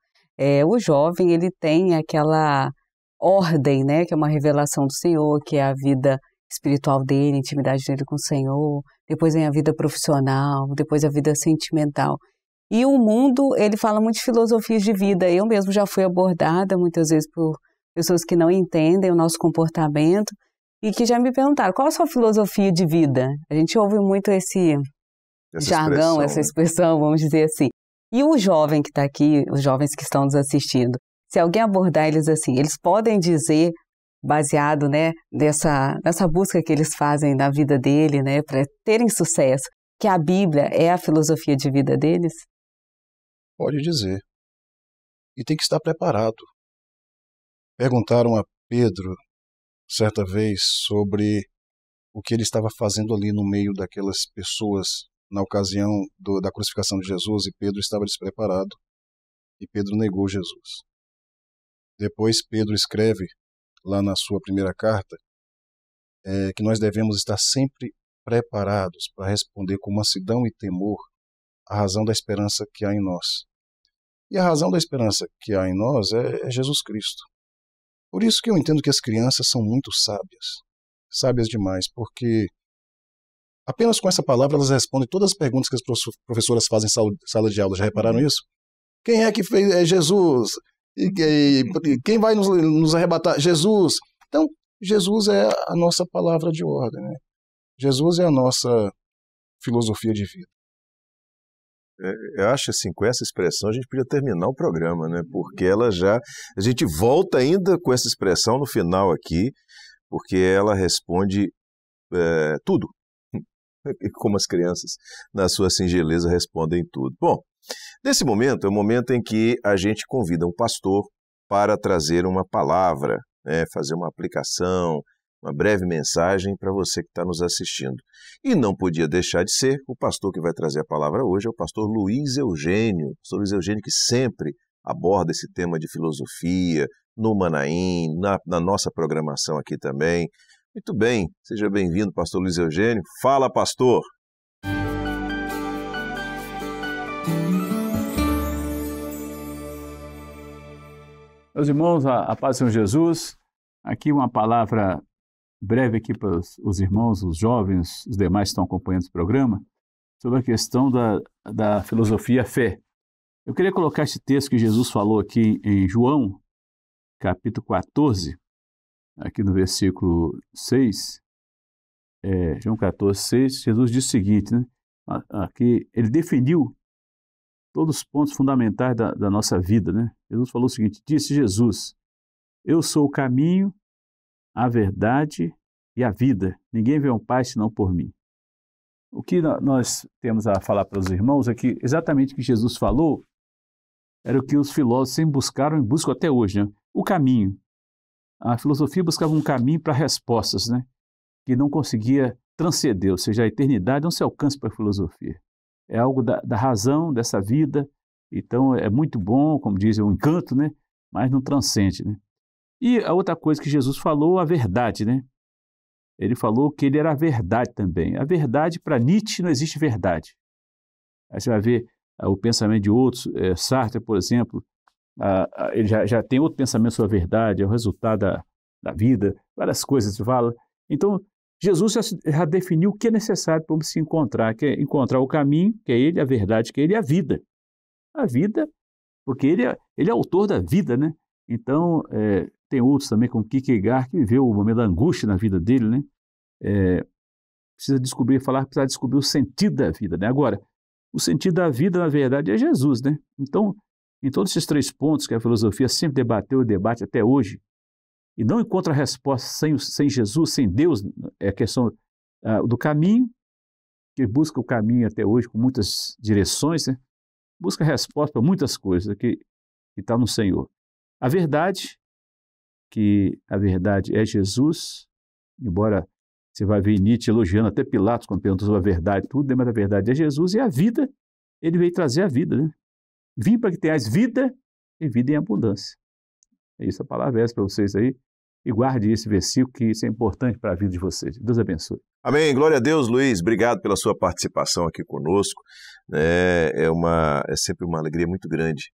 o jovem, ele tem aquela ordem, né, que é uma revelação do Senhor, que é a vida espiritual dele, a intimidade dele com o Senhor, depois vem a vida profissional, depois a vida sentimental. E o mundo, ele fala muito de filosofias de vida. Eu mesmo já fui abordada muitas vezes por pessoas que não entendem o nosso comportamento e que já me perguntaram, qual a sua filosofia de vida? A gente ouve muito esse jargão, essa expressão, vamos dizer assim. E o jovem que está aqui, os jovens que estão nos assistindo, se alguém abordar eles assim, eles podem dizer, baseado, né, nessa busca que eles fazem na vida dele, né, para terem sucesso, que a Bíblia é a filosofia de vida deles? Pode dizer. E tem que estar preparado. Perguntaram a Pedro, certa vez, sobre o que ele estava fazendo ali no meio daquelas pessoas na ocasião da crucificação de Jesus, e Pedro estava despreparado, e Pedro negou Jesus. Depois Pedro escreve, lá na sua primeira carta, que nós devemos estar sempre preparados para responder com mansidão e temor a razão da esperança que há em nós. E a razão da esperança que há em nós é Jesus Cristo. Por isso que eu entendo que as crianças são muito sábias demais, porque apenas com essa palavra elas respondem todas as perguntas que as professoras fazem em sala de aula. Já repararam isso? Quem é que fez? É Jesus. E quem vai nos arrebatar? Jesus. Então, Jesus é a nossa palavra de ordem, né? Jesus é a nossa filosofia de vida. Eu acho assim, com essa expressão a gente podia terminar o programa, né? Porque a gente volta ainda com essa expressão no final aqui, porque ela responde tudo, como as crianças na sua singeleza respondem tudo. Bom, nesse momento é o momento em que a gente convida um pastor para trazer uma palavra, né? Fazer uma aplicação, uma breve mensagem para você que está nos assistindo. E não podia deixar de ser, o pastor que vai trazer a palavra hoje é o pastor Luiz Eugênio. O pastor Luiz Eugênio que sempre aborda esse tema de filosofia no Manaim, na nossa programação aqui também. Muito bem, seja bem-vindo, pastor Luiz Eugênio. Fala, pastor! Meus irmãos, a paz do Senhor Jesus, aqui uma palavra breve aqui para os irmãos, os jovens, os demais que estão acompanhando esse programa, sobre a questão da filosofia fé. Eu queria colocar esse texto que Jesus falou aqui em João, capítulo 14, aqui no versículo 6, João 14, 6, Jesus diz o seguinte, né? Aqui ele definiu todos os pontos fundamentais da nossa vida, né? Jesus falou o seguinte, disse Jesus, eu sou o caminho, a verdade e a vida. Ninguém vê um Pai senão por mim. O que nós temos a falar para os irmãos é que exatamente o que Jesus falou era o que os filósofos sempre buscaram e buscam até hoje, né? O caminho. A filosofia buscava um caminho para respostas, né? Que não conseguia transcender, ou seja, a eternidade não se alcança para a filosofia. É algo da razão dessa vida, então é muito bom, como dizem, o encanto, né? Mas não transcende, né? E a outra coisa que Jesus falou, a verdade, né? Ele falou que ele era a verdade também. A verdade, para Nietzsche, não existe verdade. Aí você vai ver o pensamento de outros, Sartre, por exemplo, ele já tem outro pensamento sobre a verdade, é o resultado da vida, várias coisas se fala. Então, Jesus já definiu o que é necessário para se encontrar, que é encontrar o caminho, que é ele, a verdade, que é ele, a vida. A vida, porque ele é autor da vida, né? Então, tem outros também, como Kierkegaard, que viveu o momento da angústia na vida dele, né? Precisa descobrir o sentido da vida, né? Agora, o sentido da vida, na verdade, é Jesus, né? Então, em todos esses 3 pontos que a filosofia sempre debateu e debate até hoje, e não encontra resposta sem Jesus, sem Deus, é a questão do caminho, que busca o caminho até hoje com muitas direções, né? Busca resposta para muitas coisas que está no Senhor. A verdade, que a verdade é Jesus, embora você vai ver Nietzsche elogiando até Pilatos quando perguntou sobre a verdade, tudo, mas a verdade é Jesus, e a vida, ele veio trazer a vida, né? Vim para que tenhais vida e vida em abundância. É isso, a palavra é essa para vocês aí. E guarde esse versículo, que isso é importante para a vida de vocês. Deus abençoe. Amém. Glória a Deus, Luiz. Obrigado pela sua participação aqui conosco. É sempre uma alegria muito grande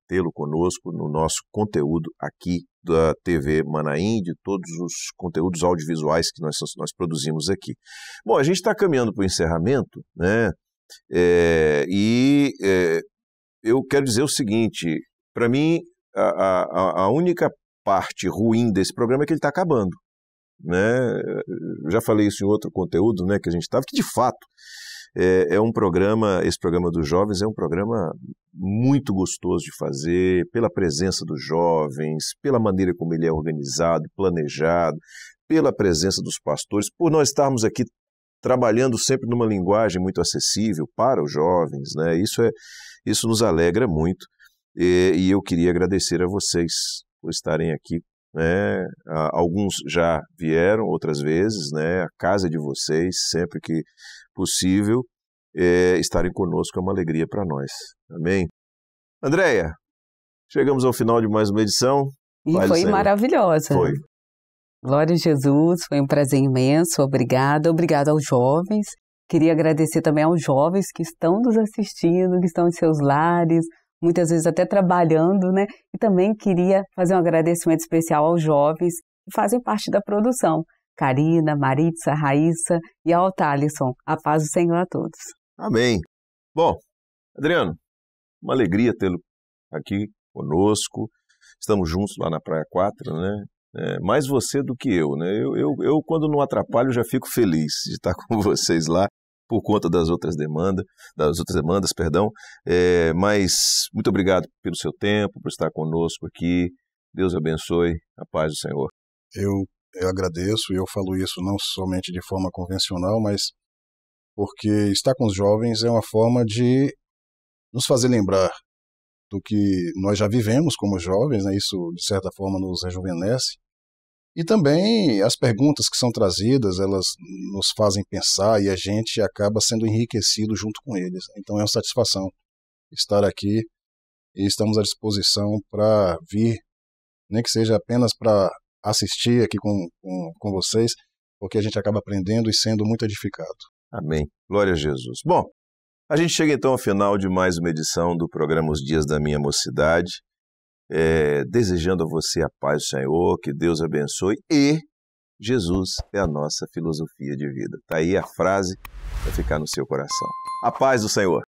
tê-lo conosco no nosso conteúdo aqui da TV Manaim, de todos os conteúdos audiovisuais que nós produzimos aqui. Bom, a gente está caminhando para o encerramento, né? Eu quero dizer o seguinte, para mim, a única parte ruim desse programa é que ele está acabando, né? Eu já falei isso em outro conteúdo, né, que a gente estava, que de fato esse programa dos jovens é um programa muito gostoso de fazer, pela presença dos jovens, pela maneira como ele é organizado, planejado, pela presença dos pastores, por nós estarmos aqui trabalhando sempre numa linguagem muito acessível para os jovens, né? Isso nos alegra muito, e eu queria agradecer a vocês por estarem aqui, né? Alguns já vieram outras vezes, né? A casa de vocês, sempre que possível, estarem conosco é uma alegria para nós. Amém? Andréia, chegamos ao final de mais uma edição. E foi maravilhosa. Foi. Glória a Jesus, foi um prazer imenso, obrigada aos jovens. Queria agradecer também aos jovens que estão nos assistindo, que estão em seus lares, muitas vezes até trabalhando, né? E também queria fazer um agradecimento especial aos jovens que fazem parte da produção. Karina, Maritza, Raíssa e ao Thalisson. A paz do Senhor a todos. Amém. Bom, Adriano, uma alegria tê-lo aqui conosco. Estamos juntos lá na Praia 4, né? Mais você do que eu, né? Eu, quando não atrapalho, já fico feliz de estar com vocês lá por conta das outras demandas, mas muito obrigado pelo seu tempo, por estar conosco aqui. Deus abençoe, a paz do Senhor. Eu agradeço, e eu falo isso não somente de forma convencional, mas porque estar com os jovens é uma forma de nos fazer lembrar do que nós já vivemos como jovens, né? Isso de certa forma nos rejuvenesce. E também as perguntas que são trazidas, elas nos fazem pensar e a gente acaba sendo enriquecido junto com eles. Então é uma satisfação estar aqui e estamos à disposição para vir, nem que seja apenas para assistir aqui com vocês, porque a gente acaba aprendendo e sendo muito edificado. Amém. Glória a Jesus. Bom, a gente chega então ao final de mais uma edição do programa Os Dias da Minha Mocidade. Desejando a você a paz do Senhor, que Deus abençoe, e Jesus é a nossa filosofia de vida. Está aí a frase para ficar no seu coração. A paz do Senhor.